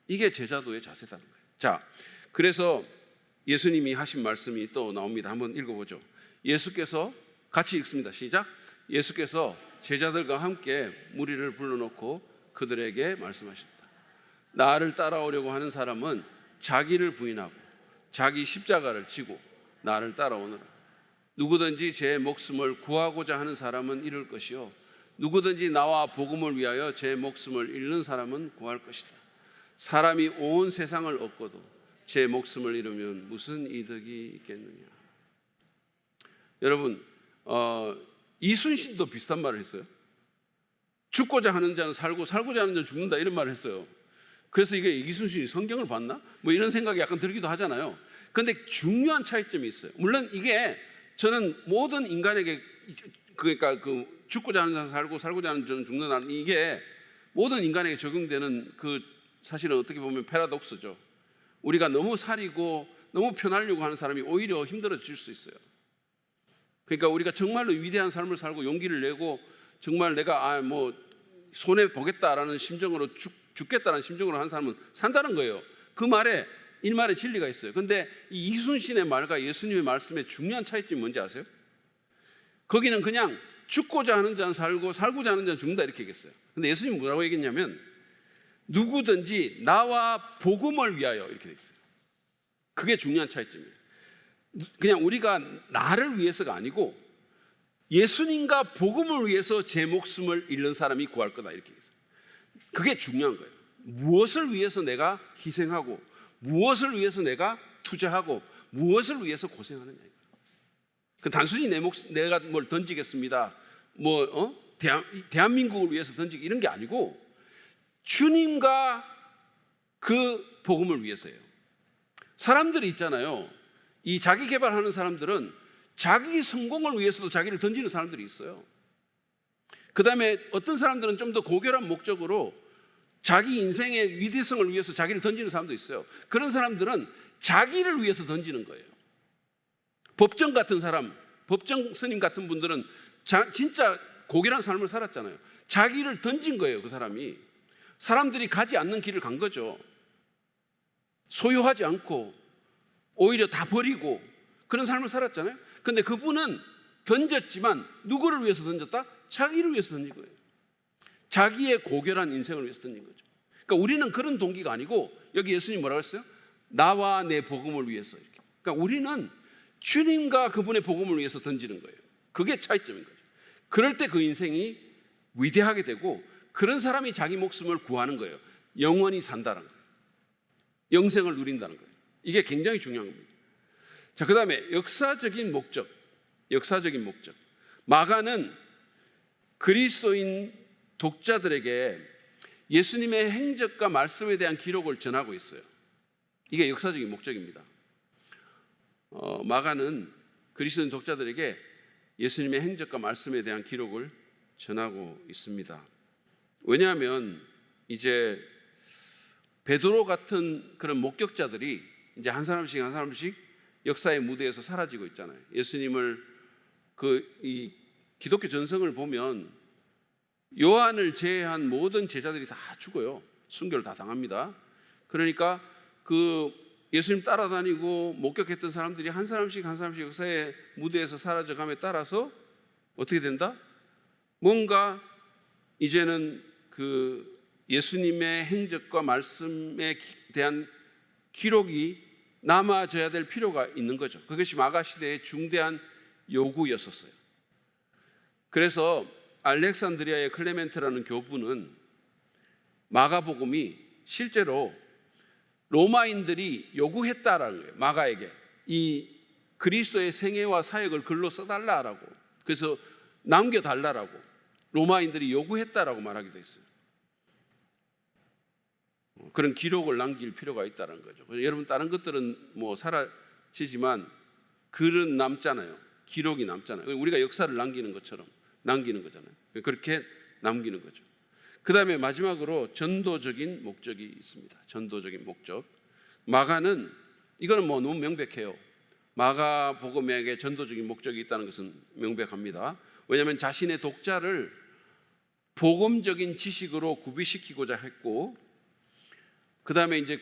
이게 제자도의 자세라는 거예요. 자, 그래서 예수님이 하신 말씀이 또 나옵니다. 한번 읽어보죠. 예수께서 같이 읽습니다. 시작. 예수께서 제자들과 함께 무리를 불러놓고 그들에게 말씀하셨다. 나를 따라오려고 하는 사람은 자기를 부인하고 자기 십자가를 지고 나를 따라오느라. 누구든지 제 목숨을 구하고자 하는 사람은 잃을 것이요 누구든지 나와 복음을 위하여 제 목숨을 잃는 사람은 구할 것이다. 사람이 온 세상을 얻고도 제 목숨을 잃으면 무슨 이득이 있겠느냐. 여러분, 이순신도 비슷한 말을 했어요. 죽고자 하는 자는 살고 살고자 하는 자는 죽는다, 이런 말을 했어요. 그래서 이게 이순신이 성경을 봤나? 뭐 이런 생각이 약간 들기도 하잖아요. 그런데 중요한 차이점이 있어요. 물론 이게 저는 모든 인간에게, 그러니까 죽고자 하는 자는 살고 살고자 하는 자는 죽는다, 이게 모든 인간에게 적용되는 사실은 어떻게 보면 패러독스죠. 우리가 너무 살이고 너무 편하려고 하는 사람이 오히려 힘들어질 수 있어요. 그러니까 우리가 정말로 위대한 삶을 살고 용기를 내고 정말 내가 손해 보겠다라는 심정으로 죽겠다는 심정으로 하는 사람은 산다는 거예요. 그 말에 이 말에 진리가 있어요. 그런데 이 이순신의 말과 예수님의 말씀의 중요한 차이점이 뭔지 아세요? 거기는 그냥 죽고자 하는 자는 살고 살고자 하는 자는 죽는다, 이렇게 얘기했어요. 근데 예수님은 뭐라고 얘기했냐면 누구든지 나와 복음을 위하여, 이렇게 돼 있어요. 그게 중요한 차이점이에요. 그냥 우리가 나를 위해서가 아니고 예수님과 복음을 위해서 제 목숨을 잃는 사람이 구할 거다, 이렇게 얘기했어요. 그게 중요한 거예요. 무엇을 위해서 내가 희생하고 무엇을 위해서 내가 투자하고 무엇을 위해서 고생하느냐. 단순히 내가 뭘 던지겠습니다, 대한민국을 위해서 던지기, 이런 게 아니고 주님과 그 복음을 위해서예요. 사람들이 있잖아요. 이 자기 개발하는 사람들은 자기 성공을 위해서도 자기를 던지는 사람들이 있어요. 그 다음에 어떤 사람들은 좀 더 고결한 목적으로 자기 인생의 위대성을 위해서 자기를 던지는 사람도 있어요. 그런 사람들은 자기를 위해서 던지는 거예요. 법정 같은 사람, 법정 스님 같은 분들은 진짜 고결한 삶을 살았잖아요. 자기를 던진 거예요. 그 사람이 사람들이 가지 않는 길을 간 거죠. 소유하지 않고 오히려 다 버리고 그런 삶을 살았잖아요. 그런데 그분은 던졌지만 누구를 위해서 던졌다? 자기를 위해서 던진 거예요. 자기의 고결한 인생을 위해서 던진 거죠. 그러니까 우리는 그런 동기가 아니고, 여기 예수님 뭐라고 했어요? 나와 내 복음을 위해서, 이렇게. 그러니까 우리는 주님과 그분의 복음을 위해서 던지는 거예요. 그게 차이점인 거죠. 그럴 때 그 인생이 위대하게 되고 그런 사람이 자기 목숨을 구하는 거예요. 영원히 산다는 거예요. 영생을 누린다는 거예요. 이게 굉장히 중요한 겁니다. 자, 그 다음에 역사적인 목적. 마가는 그리스도인 독자들에게 예수님의 행적과 말씀에 대한 기록을 전하고 있어요. 이게 역사적인 목적입니다. 마가는 그리스도인 독자들에게 예수님의 행적과 말씀에 대한 기록을 전하고 있습니다. 왜냐하면 이제 베드로 같은 그런 목격자들이 이제 한 사람씩 역사의 무대에서 사라지고 있잖아요. 예수님을 이 기독교 전성을 보면 요한을 제외한 모든 제자들이 다 죽어요. 순교를 다 당합니다. 그러니까 예수님 따라다니고 목격했던 사람들이 한 사람씩 역사의 무대에서 사라져감에 따라서 어떻게 된다? 뭔가 이제는 예수님의 행적과 말씀에 대한 기록이 남아져야 될 필요가 있는 거죠. 그것이 마가 시대의 중대한 요구였었어요. 그래서 알렉산드리아의 클레멘트라는 교부는 마가복음이 실제로 로마인들이 요구했다라는 거예요. 마가에게 이 그리스도의 생애와 사역을 글로 써달라라고, 그래서 남겨달라라고 로마인들이 요구했다라고 말하기도 했어요. 그런 기록을 남길 필요가 있다는 거죠. 여러분, 다른 것들은 사라지지만 글은 남잖아요. 기록이 남잖아요. 우리가 역사를 남기는 것처럼 남기는 거잖아요. 그렇게 남기는 거죠. 그 다음에 마지막으로 전도적인 목적이 있습니다. 전도적인 목적. 마가는 이거는 너무 명백해요. 마가복음에게 전도적인 목적이 있다는 것은 명백합니다. 왜냐하면 자신의 독자를 복음적인 지식으로 구비시키고자 했고, 그 다음에 이제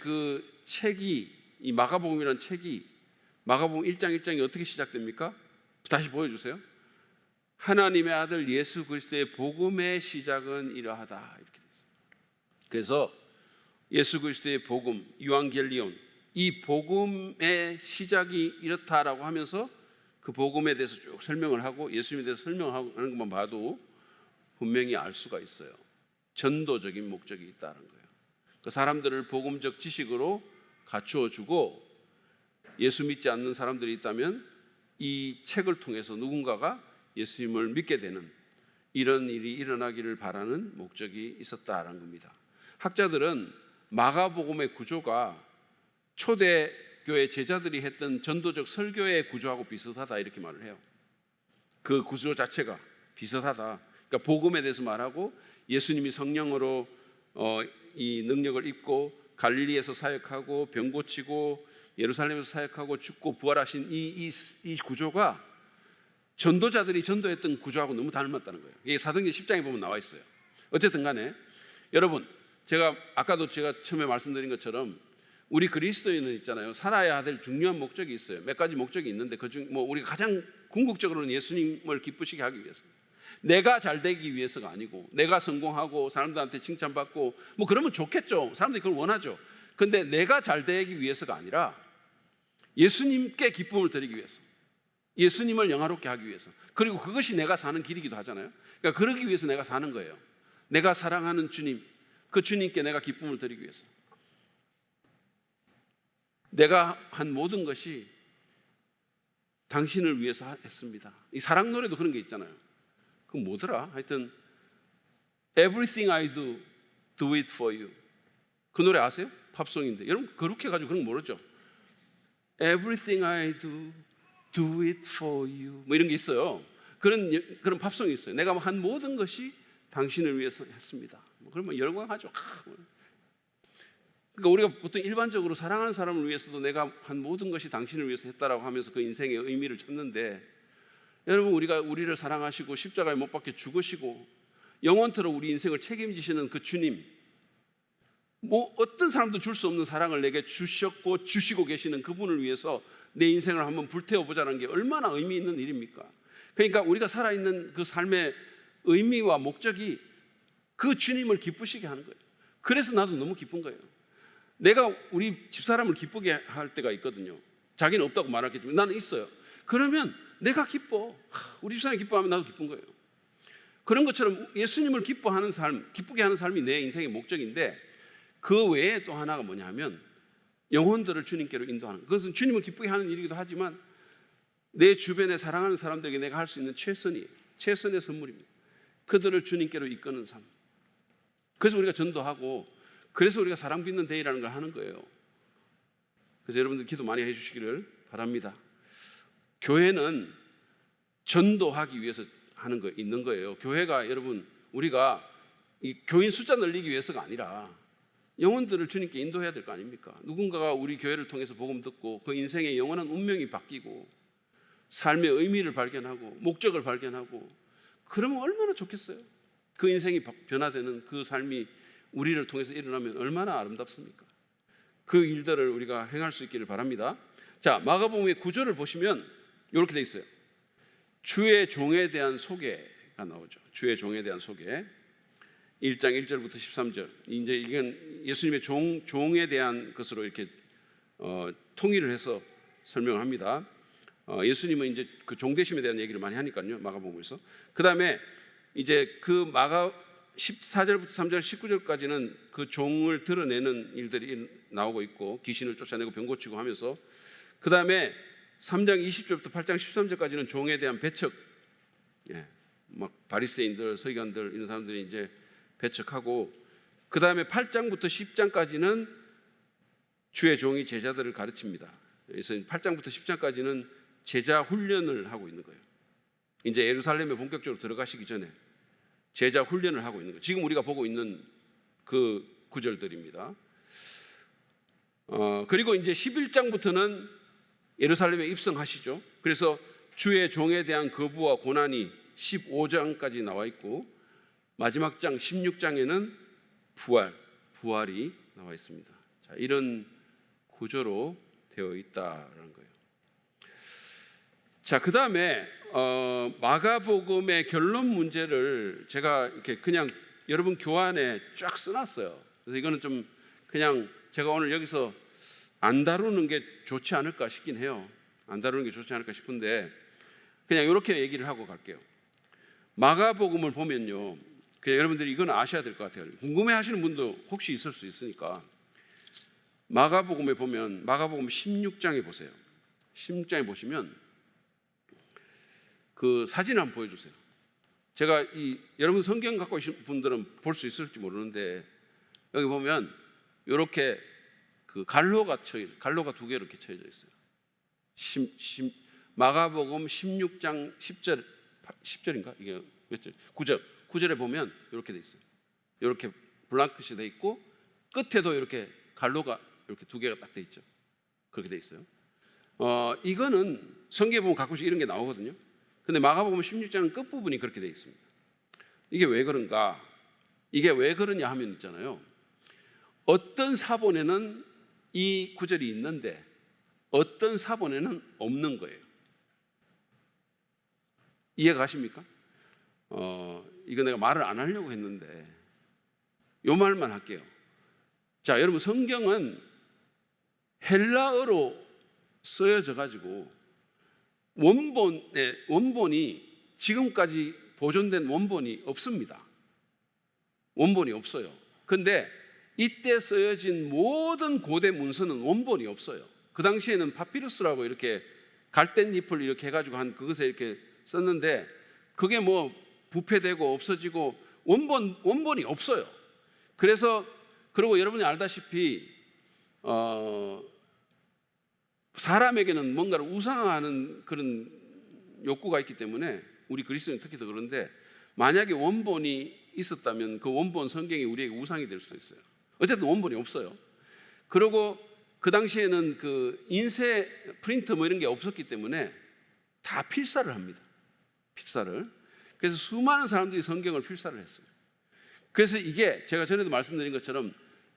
이 마가복음이라는 책이 마가복음 1장 1장이 어떻게 시작됩니까? 다시 보여주세요. 하나님의 아들 예수 그리스도의 복음의 시작은 이러하다, 이렇게 됐어요. 그래서 예수 그리스도의 복음, 유앙겔리온, 이 복음의 시작이 이렇다라고 하면서 그 복음에 대해서 쭉 설명을 하고 예수님에 대해서 설명하는 것만 봐도 분명히 알 수가 있어요. 전도적인 목적이 있다는 거예요. 그 사람들을 복음적 지식으로 갖추어 주고, 예수 믿지 않는 사람들이 있다면 이 책을 통해서 누군가가 예수님을 믿게 되는 이런 일이 일어나기를 바라는 목적이 있었다는 겁니다. 학자들은 마가복음의 구조가 초대교회 제자들이 했던 전도적 설교의 구조하고 비슷하다 이렇게 말을 해요. 그 구조 자체가 비슷하다. 그러니까 복음에 대해서 말하고 예수님이 성령으로 이 능력을 입고 갈릴리에서 사역하고 병 고치고 예루살렘에서 사역하고 죽고 부활하신 이 구조가 전도자들이 전도했던 구조하고 너무 닮았다는 거예요. 이게 사도행전 10장에 보면 나와 있어요. 어쨌든 간에 여러분, 아까도 제가 처음에 말씀드린 것처럼 우리 그리스도인은 있잖아요. 살아야 될 중요한 목적이 있어요. 몇 가지 목적이 있는데 그중 우리가 가장 궁극적으로는 예수님을 기쁘시게 하기 위해서, 내가 잘 되기 위해서가 아니고, 내가 성공하고 사람들한테 칭찬받고 그러면 좋겠죠. 사람들이 그걸 원하죠. 근데 내가 잘 되기 위해서가 아니라 예수님께 기쁨을 드리기 위해서, 예수님을 영화롭게 하기 위해서, 그리고 그것이 내가 사는 길이기도 하잖아요. 그러니까 그러기 위해서 내가 사는 거예요. 내가 사랑하는 주님, 그 주님께 내가 기쁨을 드리기 위해서. 내가 한 모든 것이 당신을 위해서 했습니다. 이 사랑 노래도 그런 게 있잖아요. 그 뭐더라? 하여튼 Everything I do it for you. 그 노래 아세요? 팝송인데 여러분 그렇게 해가지고 그런 거 모르죠? Everything I do it for you. 이런 게 있어요. 그런 팝송이 있어요. 내가 한 모든 것이 당신을 위해서 했습니다. 그러면 열광하죠. 그러니까 우리가 보통 일반적으로 사랑하는 사람을 위해서도 내가 한 모든 것이 당신을 위해서 했다라고 하면서 그 인생의 의미를 찾는데, 여러분 우리를 사랑하시고 십자가에 못 박혀 죽으시고 영원토록 우리 인생을 책임지시는 그 주님, 어떤 사람도 줄 수 없는 사랑을 내게 주셨고 주시고 계시는 그분을 위해서 내 인생을 한번 불태워보자는 게 얼마나 의미 있는 일입니까? 그러니까 우리가 살아있는 그 삶의 의미와 목적이 그 주님을 기쁘시게 하는 거예요. 그래서 나도 너무 기쁜 거예요. 내가 우리 집사람을 기쁘게 할 때가 있거든요. 자기는 없다고 말하겠지만 나는 있어요. 그러면 내가 기뻐. 우리 집사람이 기뻐하면 나도 기쁜 거예요. 그런 것처럼 예수님을 기뻐하는 삶, 기쁘게 하는 삶이 내 인생의 목적인데, 그 외에 또 하나가 뭐냐면 영혼들을 주님께로 인도하는 것. 그것은 주님을 기쁘게 하는 일이기도 하지만 내 주변에 사랑하는 사람들에게 내가 할 수 있는 최선의 선물입니다. 그들을 주님께로 이끄는 삶. 그래서 우리가 전도하고, 그래서 우리가 사랑받는 데이라는 걸 하는 거예요. 그래서 여러분들 기도 많이 해주시기를 바랍니다. 교회는 전도하기 위해서 하는 거 있는 거예요. 교회가 여러분, 우리가 이 교인 숫자 늘리기 위해서가 아니라 영혼들을 주님께 인도해야 될 거 아닙니까? 누군가가 우리 교회를 통해서 복음 듣고 그 인생의 영원한 운명이 바뀌고 삶의 의미를 발견하고 목적을 발견하고, 그러면 얼마나 좋겠어요. 그 인생이 변화되는 그 삶이 우리를 통해서 일어나면 얼마나 아름답습니까? 그 일들을 우리가 행할 수 있기를 바랍니다. 자, 마가복음의 구조를 보시면 이렇게 돼 있어요. 주의 종에 대한 소개가 나오죠. 주의 종에 대한 소개. 1장 1절부터 13절. 이제 이건 예수님의 종에 대한 것으로 이렇게 통일을 해서 설명을 합니다. 예수님은 이제 그 종되심에 대한 얘기를 많이 하니까요. 마가복음에서. 그다음에 이제 그 마가 14절부터 3절 19절까지는 그 종을 드러내는 일들이 나오고 있고, 귀신을 쫓아내고 병 고치고 하면서, 그 다음에 3장 20절부터 8장 13절까지는 종에 대한 배척, 막 바리새인들, 서기관들 이런 사람들이 이제 배척하고, 그 다음에 8장부터 10장까지는 주의 종이 제자들을 가르칩니다. 그래서 8장부터 10장까지는 제자 훈련을 하고 있는 거예요. 이제 예루살렘에 본격적으로 들어가시기 전에 제자 훈련을 하고 있는 거예요. 지금 우리가 보고 있는 그 구절들입니다. 그리고 이제 11장부터는 예루살렘에 입성하시죠. 그래서 주의 종에 대한 거부와 고난이 15장까지 나와 있고, 마지막 장 16장에는 부활이 나와 있습니다. 자, 이런 구조로 되어 있다라는 거예요. 자, 그 다음에 마가복음의 결론 문제를 제가 이렇게 그냥 여러분 교환에 쫙 써놨어요. 그래서 이거는 좀 그냥 제가 오늘 여기서 안 다루는 게 좋지 않을까 싶긴 해요. 안 다루는 게 좋지 않을까 싶은데, 그냥 이렇게 얘기를 하고 갈게요. 마가복음을 보면요, 그냥 여러분들이 이건 아셔야 될 것 같아요. 궁금해하시는 분도 혹시 있을 수 있으니까 마가복음에 보면 마가복음 16장에 보세요. 16장에 보시면 그 사진 한번 보여주세요. 제가 여러분 성경 갖고 계신 분들은 볼 수 있을지 모르는데 여기 보면 이렇게 그 갈로가 두 개 이렇게 쳐져 있어요. 마가복음 16장 10절인가? 이게 몇 절? 9절에 보면 이렇게 돼 있어요. 이렇게 블랑크시 돼 있고 끝에도 이렇게 갈로가 이렇게 두 개가 딱 돼 있죠. 그렇게 돼 있어요. 이거는 성경에 보면 가끔씩 이런 게 나오거든요. 근데 마가복음 16장 끝부분이 그렇게 돼 있습니다. 이게 왜 그런가? 이게 왜 그러냐 하면 있잖아요. 어떤 사본에는 이 구절이 있는데 어떤 사본에는 없는 거예요. 이해가 가십니까? 이거 내가 말을 안 하려고 했는데 요 말만 할게요. 자, 여러분 성경은 헬라어로 쓰여져 가지고 원본이 지금까지 보존된 원본이 없습니다. 원본이 없어요. 그런데 이때 쓰여진 모든 고대 문서는 원본이 없어요. 그 당시에는 파피루스라고 이렇게 갈대잎을 이렇게 해가지고 한 그것에 이렇게 썼는데 그게 뭐 부패되고 없어지고 원본이 없어요. 그래서 그리고 여러분이 알다시피 사람에게는 뭔가를 우상화하는 그런 욕구가 있기 때문에 우리 그리스도인 특히 더 그런데 만약에 원본이 있었다면 그 원본 성경이 우리에게 우상이 될 수도 있어요. 어쨌든 원본이 없어요. 그리고 그 당시에는 그 인쇄 프린터 뭐 이런 게 없었기 때문에 다 필사를 합니다. 필사를. 그래서 수많은 사람들이 성경을 필사를 했어요. 그래서 이게 제가 전에도 말씀드린 것처럼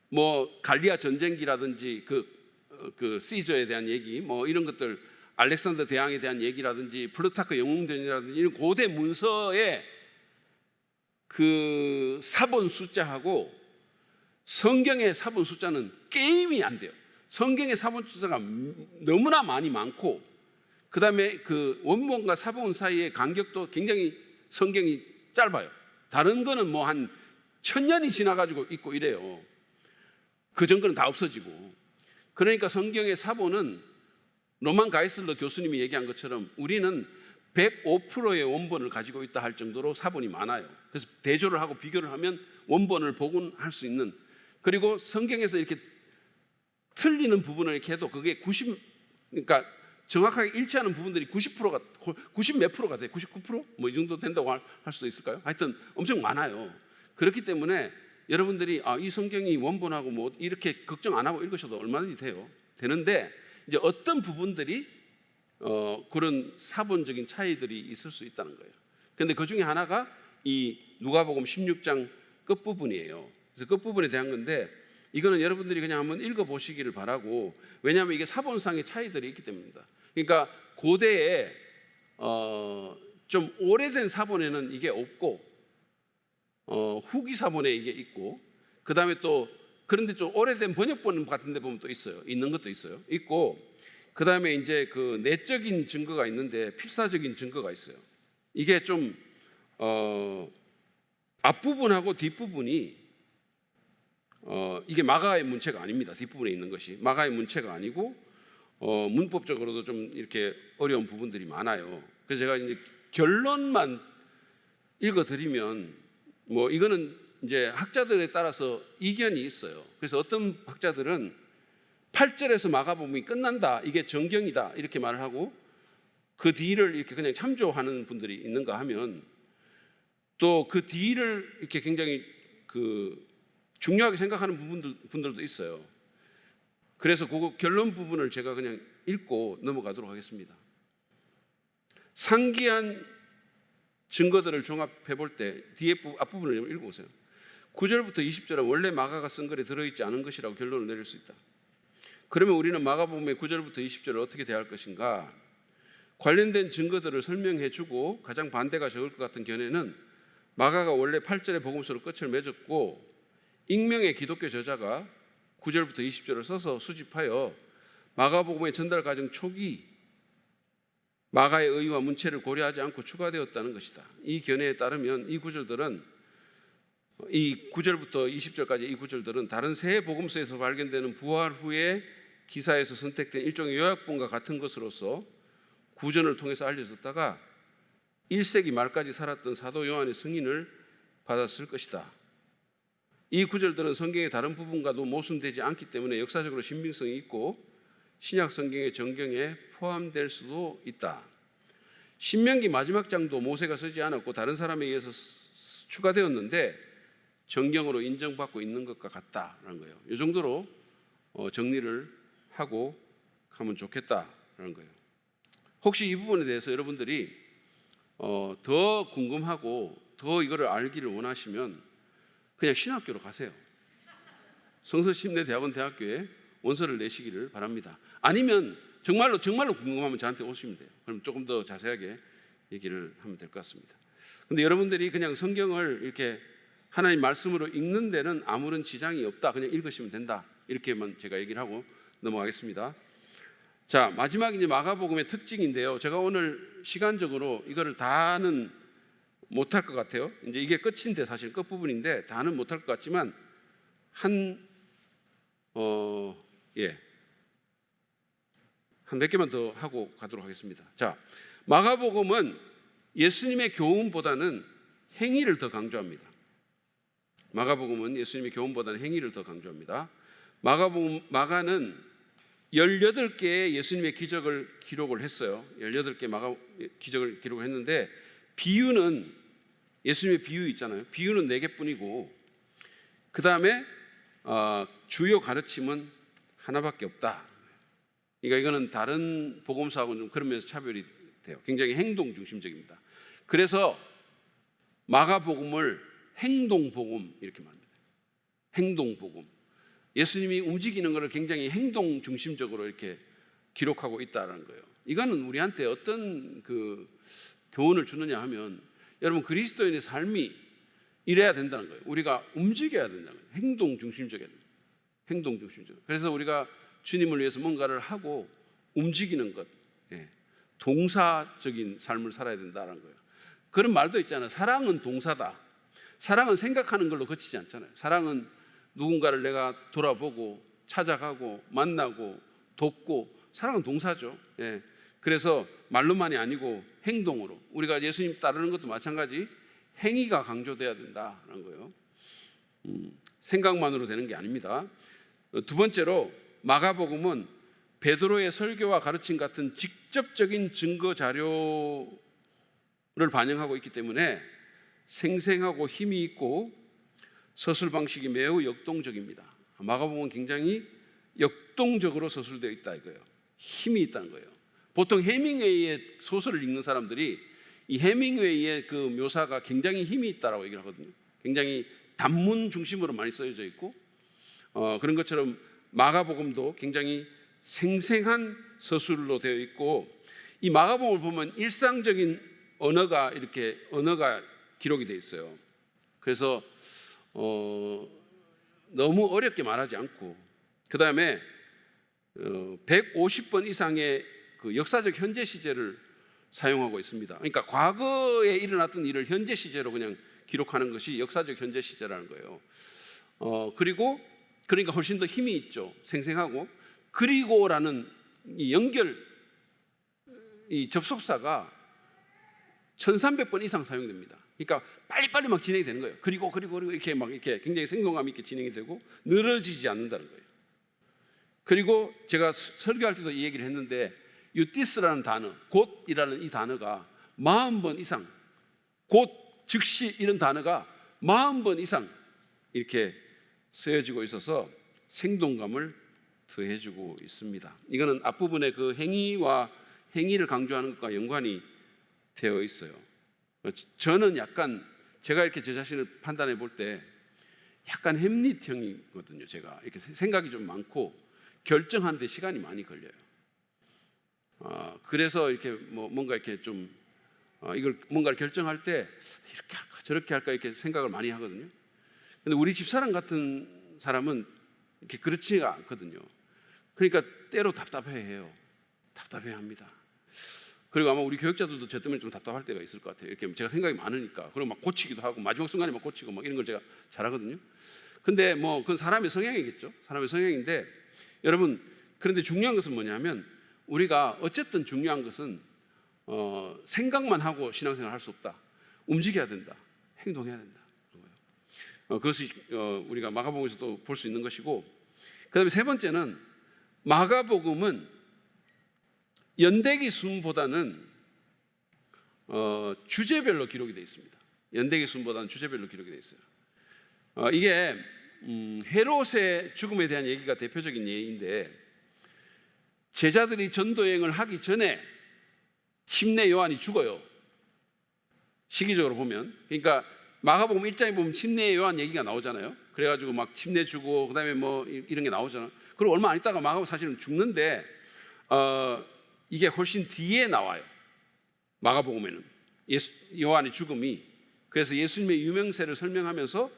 뭐 갈리아 전쟁기라든지 그 시저에 대한 얘기 뭐 이런 것들 알렉산더 대왕에 대한 얘기라든지 플루타크 영웅전이라든지 이런 고대 문서의 그 사본 숫자하고 성경의 사본 숫자는 게임이 안 돼요. 성경의 사본 숫자가 너무나 많고 그 다음에 그 원본과 사본 사이의 간격도 굉장히 성경이 짧아요. 다른 거는 뭐 한 1000년이 지나가지고 있고 이래요. 그 전 거는 다 없어지고. 그러니까 성경의 사본은 로만 가이슬러 교수님이 얘기한 것처럼 우리는 105%의 원본을 가지고 있다 할 정도로 사본이 많아요. 그래서 대조를 하고 비교를 하면 원본을 복원할 수 있는, 그리고 성경에서 이렇게 틀리는 부분을 이렇게 해도 그게 그러니까 정확하게 일치하는 부분들이 90%가 90 몇 프로가 돼요. 99%? 뭐 이 정도 된다고 할 수도 있을까요? 하여튼 엄청 많아요. 그렇기 때문에 여러분들이 이 성경이 원본하고 뭐 이렇게 걱정 안 하고 읽으셔도 얼마든지 되는데 이제 어떤 부분들이 그런 사본적인 차이들이 있을 수 있다는 거예요. 그런데 그 중에 하나가 이 누가복음 16장 끝부분이에요. 그래서 끝부분에 대한 건데 이거는 여러분들이 그냥 한번 읽어보시기를 바라고, 왜냐하면 이게 사본상의 차이들이 있기 때문입니다. 그러니까 고대에 좀 오래된 사본에는 이게 없고 후기 사본에 이게 있고, 그 다음에 또 그런데 좀 오래된 번역본 같은 데 보면 또 있어요. 있는 것도 있어요. 있고 그 다음에 이제 그 내적인 증거가 있는데 필사적인 증거가 있어요. 이게 좀 앞부분하고 뒷부분이 이게 마가의 문체가 아닙니다. 뒷부분에 있는 것이 마가의 문체가 아니고 문법적으로도 좀 이렇게 어려운 부분들이 많아요. 그래서 제가 이제 결론만 읽어드리면 뭐 이거는 이제 학자들에 따라서 이견이 있어요. 그래서 어떤 학자들은 8절에서 마가복음이 끝난다, 이게 정경이다 이렇게 말을 하고 그 뒤를 이렇게 그냥 참조하는 분들이 있는가 하면 또 그 뒤를 이렇게 굉장히 그 중요하게 생각하는 분들도 있어요. 그래서 그 결론 부분을 제가 그냥 읽고 넘어가도록 하겠습니다. 상기한 증거들을 종합해 볼 때 뒤에 앞부분을 읽어보세요. 9절부터 20절은 원래 마가가 쓴 글에 들어있지 않은 것이라고 결론을 내릴 수 있다. 그러면 우리는 마가복음의 9절부터 20절을 어떻게 대할 것인가? 관련된 증거들을 설명해 주고 가장 반대가 적을 것 같은 견해는 마가가 원래 8절의 복음서로 끝을 맺었고 익명의 기독교 저자가 9절부터 20절을 써서 수집하여 마가복음의 전달 과정 초기 마가의 의의와 문체를 고려하지 않고 추가되었다는 것이다. 이 견해에 따르면 이 구절들은 이 9절부터 20절까지 이 구절들은 다른 새 복음서에서 발견되는 부활 후에 기사에서 선택된 일종의 요약본과 같은 것으로서 구전을 통해서 알려졌다가 1세기 말까지 살았던 사도 요한의 승인을 받았을 것이다. 이 구절들은 성경의 다른 부분과도 모순되지 않기 때문에 역사적으로 신빙성이 있고 신약 성경의 정경에 포함될 수도 있다. 신명기 마지막 장도 모세가 쓰지 않았고 다른 사람에 의해서 추가되었는데 정경으로 인정받고 있는 것과 같다라는 거예요. 이 정도로 정리를 하고 가면 좋겠다라는 거예요. 혹시 이 부분에 대해서 여러분들이 더 궁금하고 더 이거를 알기를 원하시면 그냥 신학교로 가세요. 성서심내대학원 대학교에 원서를 내시기를 바랍니다. 아니면 정말로 궁금하면 저한테 오시면 돼요. 그럼 조금 더 자세하게 얘기를 하면 될 것 같습니다. 근데 여러분들이 그냥 성경을 이렇게 하나님 말씀으로 읽는 데는 아무런 지장이 없다. 그냥 읽으시면 된다. 이렇게만 제가 얘기를 하고 넘어가겠습니다. 자, 마지막 이제 마가복음의 특징인데요. 제가 오늘 시간적으로 이거를 다는 못할 것 같아요. 이제 이게 끝인데 사실 끝 부분인데 다는 못할 것 같지만 한 몇 개만 더 하고 가도록 하겠습니다. 자, 마가복음은 예수님의 교훈보다는 행위를 더 강조합니다. 마가복음은 예수님의 교훈보다는 행위를 더 강조합니다. 마가는 18개의 예수님의 기적을 기록을 했어요. 18개 기적을 기록을 했는데 비유는 예수님의 비유 있잖아요. 비유는 4개뿐이고 그 다음에 주요 가르침은 하나밖에 없다. 그러니까 이거는 다른 복음서하고는 좀 그런 면에서 차별이 돼요. 굉장히 행동 중심적입니다. 그래서 마가복음을 행동복음 이렇게 말합니다. 행동복음. 예수님이 움직이는 것을 굉장히 행동 중심적으로 이렇게 기록하고 있다는 거예요. 이거는 우리한테 어떤 그 교훈을 주느냐 하면 여러분 그리스도인의 삶이 이래야 된다는 거예요. 우리가 움직여야 된다는 거예요. 행동 중심적이어야 돼요. 행동 중심적. 그래서 우리가 주님을 위해서 뭔가를 하고 움직이는 것, 동사적인 삶을 살아야 된다는 거예요. 그런 말도 있잖아요. 사랑은 동사다. 사랑은 생각하는 걸로 그치지 않잖아요. 사랑은 누군가를 내가 돌아보고 찾아가고 만나고 돕고 사랑은 동사죠. 그래서 말로만이 아니고 행동으로 우리가 예수님 따르는 것도 마찬가지 행위가 강조돼야 된다는 거예요. 생각만으로 되는 게 아닙니다. 두 번째로 마가복음은 베드로의 설교와 가르침 같은 직접적인 증거 자료를 반영하고 있기 때문에 생생하고 힘이 있고 서술 방식이 매우 역동적입니다. 마가복음은 굉장히 역동적으로 서술되어 있다 이거예요. 힘이 있다는 거예요. 보통 해밍웨이의 소설을 읽는 사람들이 이 해밍웨이의 그 묘사가 굉장히 힘이 있다라고 얘기를 하거든요. 굉장히 단문 중심으로 많이 써져 있고 그런 것처럼 마가복음도 굉장히 생생한 서술로 되어 있고 이 마가복음을 보면 일상적인 언어가 기록이 되어 있어요. 그래서 너무 어렵게 말하지 않고 그 다음에 150번 이상의 그 역사적 현재 시제를 사용하고 있습니다. 그러니까 과거에 일어났던 일을 현재 시제로 그냥 기록하는 것이 역사적 현재 시제라는 거예요. 그러니까 훨씬 더 힘이 있죠. 생생하고 그리고라는 이 접속사가 1300번 이상 사용됩니다. 그러니까 빨리빨리 막 진행이 되는 거예요. 그리고 이렇게 굉장히 생동감 있게 진행이 되고 늘어지지 않는다는 거예요. 그리고 제가 설교할 때도 이 얘기를 했는데 유티스라는 단어, 곧이라는 이 단어가 40번 이상, 곧, 즉시 이런 단어가 40번 이상 이렇게 쓰여지고 있어서 생동감을 더해주고 있습니다. 이거는 앞부분의 그 행위를 강조하는 것과 연관이 되어 있어요. 저는 약간 제가 이렇게 제 자신을 판단해 볼 때 약간 햄릿형이거든요. 제가 이렇게 생각이 좀 많고 결정하는데 시간이 많이 걸려요. 그래서 이렇게 뭔가 이렇게 좀 이걸 뭔가를 결정할 때 이렇게 할까 저렇게 할까 이렇게 생각을 많이 하거든요. 근데 우리 집사람 같은 사람은 이렇게 그렇지가 않거든요. 그러니까 때로 답답해해요. 답답해합니다. 그리고 아마 우리 교육자들도 저 때문에 좀 답답할 때가 있을 것 같아요. 이렇게 제가 생각이 많으니까. 그리고 막 고치기도 하고 마지막 순간에 막 고치고 막 이런 걸 제가 잘하거든요. 근데 뭐 그건 사람의 성향이겠죠. 사람의 성향인데 여러분, 그런데 중요한 것은 뭐냐면 우리가 어쨌든 중요한 것은 생각만 하고 신앙생활 할 수 없다. 움직여야 된다. 행동해야 된다. 그것이 우리가 마가복음에서도 볼 수 있는 것이고, 그다음에 세 번째는 마가복음은 연대기 순보다는 주제별로 기록이 되어 있습니다. 연대기 순보다는 주제별로 기록이 되어 있어요. 이게 헤롯의 죽음에 대한 얘기가 대표적인 예인데, 제자들이 전도여행을 하기 전에 침례 요한이 죽어요. 시기적으로 보면. 그러니까 마가복음 1장에 보면 침례 요한 얘기가 나오잖아요. 그래가지고 막 침례 주고 그다음에 뭐 이런 게 나오잖아요. 그리고 얼마 안 있다가 마가복음 사실은 죽는데 이게 훨씬 뒤에 나와요. 마가복음에는 요한의 죽음이. 그래서 예수님의 유명세를 설명하면서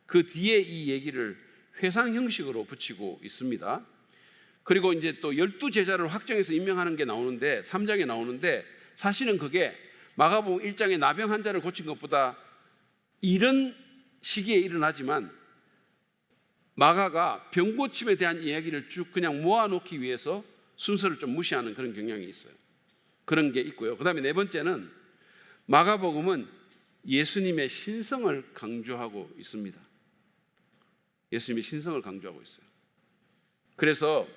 그 뒤에 이 얘기를 회상 형식으로 붙이고 있습니다. 그리고 이제 또 12제자를 확정해서 임명하는 게 나오는데 3장에 나오는데, 사실은 그게 마가복음 1장에 나병 환자를 고친 것보다 이런 시기에 일어나지만 마가가 병고침에 대한 이야기를 쭉 그냥 모아놓기 위해서 순서를 좀 무시하는 그런 경향이 있어요. 그런 게 있고요. 그 다음에 네 번째는 마가복음은 예수님의 신성을 강조하고 있습니다. 예수님의 신성을 강조하고 있어요. 그래서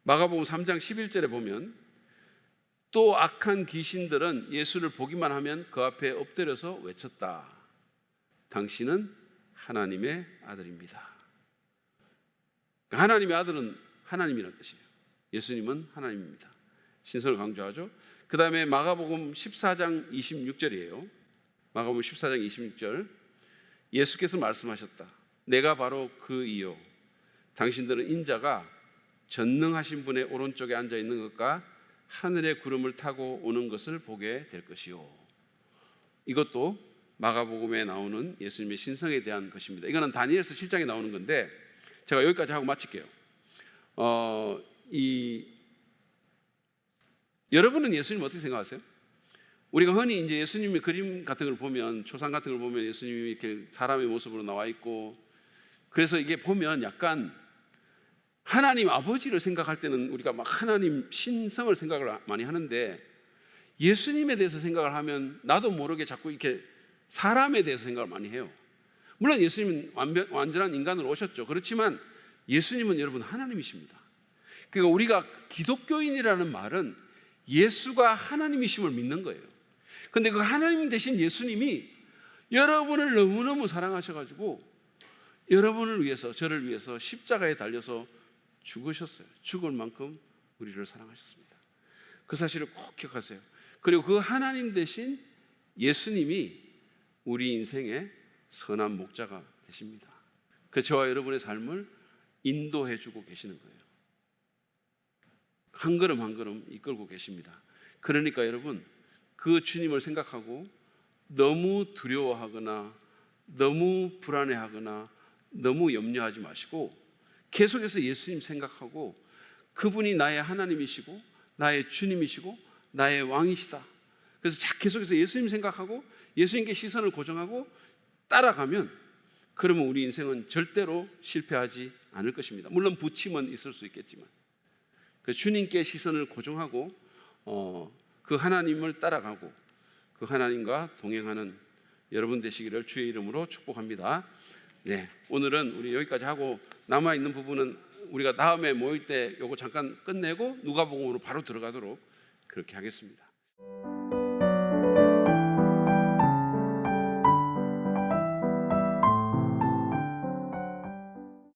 마가복음 3장 11절에 보면 또 악한 귀신들은 예수를 보기만 하면 그 앞에 엎드려서 외쳤다. 당신은 하나님의 아들입니다. 하나님의 아들은 하나님이라는 뜻이에요. 예수님은 하나님입니다. 신성을 강조하죠. 그 다음에 마가복음 14장 26절이에요. 마가복음 14장 26절. 예수께서 말씀하셨다. 내가 바로 그 이요. 당신들은 인자가 전능하신 분의 오른쪽에 앉아 있는 것과 하늘의 구름을 타고 오는 것을 보게 될 것이요. 이것도 마가복음에 나오는 예수님의 신성에 대한 것입니다. 이거는 다니엘서 7장에 나오는 건데 제가 여기까지 하고 마칠게요. 여러분은 예수님 어떻게 생각하세요? 우리가 흔히 이제 예수님의 그림 같은 걸 보면, 초상 같은 걸 보면 예수님이 이렇게 사람의 모습으로 나와 있고, 그래서 이게 보면 약간 하나님 아버지를 생각할 때는 우리가 막 하나님 신성을 생각을 많이 하는데, 예수님에 대해서 생각을 하면 나도 모르게 자꾸 이렇게 사람에 대해서 생각을 많이 해요. 물론 예수님은 완전한 인간으로 오셨죠. 그렇지만 예수님은 여러분 하나님이십니다. 그러니까 우리가 기독교인이라는 말은 예수가 하나님이심을 믿는 거예요. 근데 그 하나님 대신 예수님이 여러분을 너무너무 사랑하셔가지고 여러분을 위해서, 저를 위해서 십자가에 달려서 죽으셨어요. 죽을 만큼 우리를 사랑하셨습니다. 그 사실을 꼭 기억하세요. 그리고 그 하나님 대신 예수님이 우리 인생의 선한 목자가 되십니다. 그 저와 여러분의 삶을 인도해 주고 계시는 거예요. 한 걸음 한 걸음 이끌고 계십니다. 그러니까 여러분, 그 주님을 생각하고 너무 두려워하거나 너무 불안해하거나 너무 염려하지 마시고 계속해서 예수님 생각하고 그분이 나의 하나님이시고 나의 주님이시고 나의 왕이시다. 그래서 계속해서 예수님 생각하고 예수님께 시선을 고정하고 따라가면, 그러면 우리 인생은 절대로 실패하지 않을 것입니다. 물론 부침은 있을 수 있겠지만 그 주님께 시선을 고정하고 그 하나님을 따라가고 그 하나님과 동행하는 여러분 되시기를 주의 이름으로 축복합니다. 네, 오늘은 우리 여기까지 하고 남아있는 부분은 우리가 다음에 모일 때 요거 잠깐 끝내고 누가복음으로 바로 들어가도록 그렇게 하겠습니다.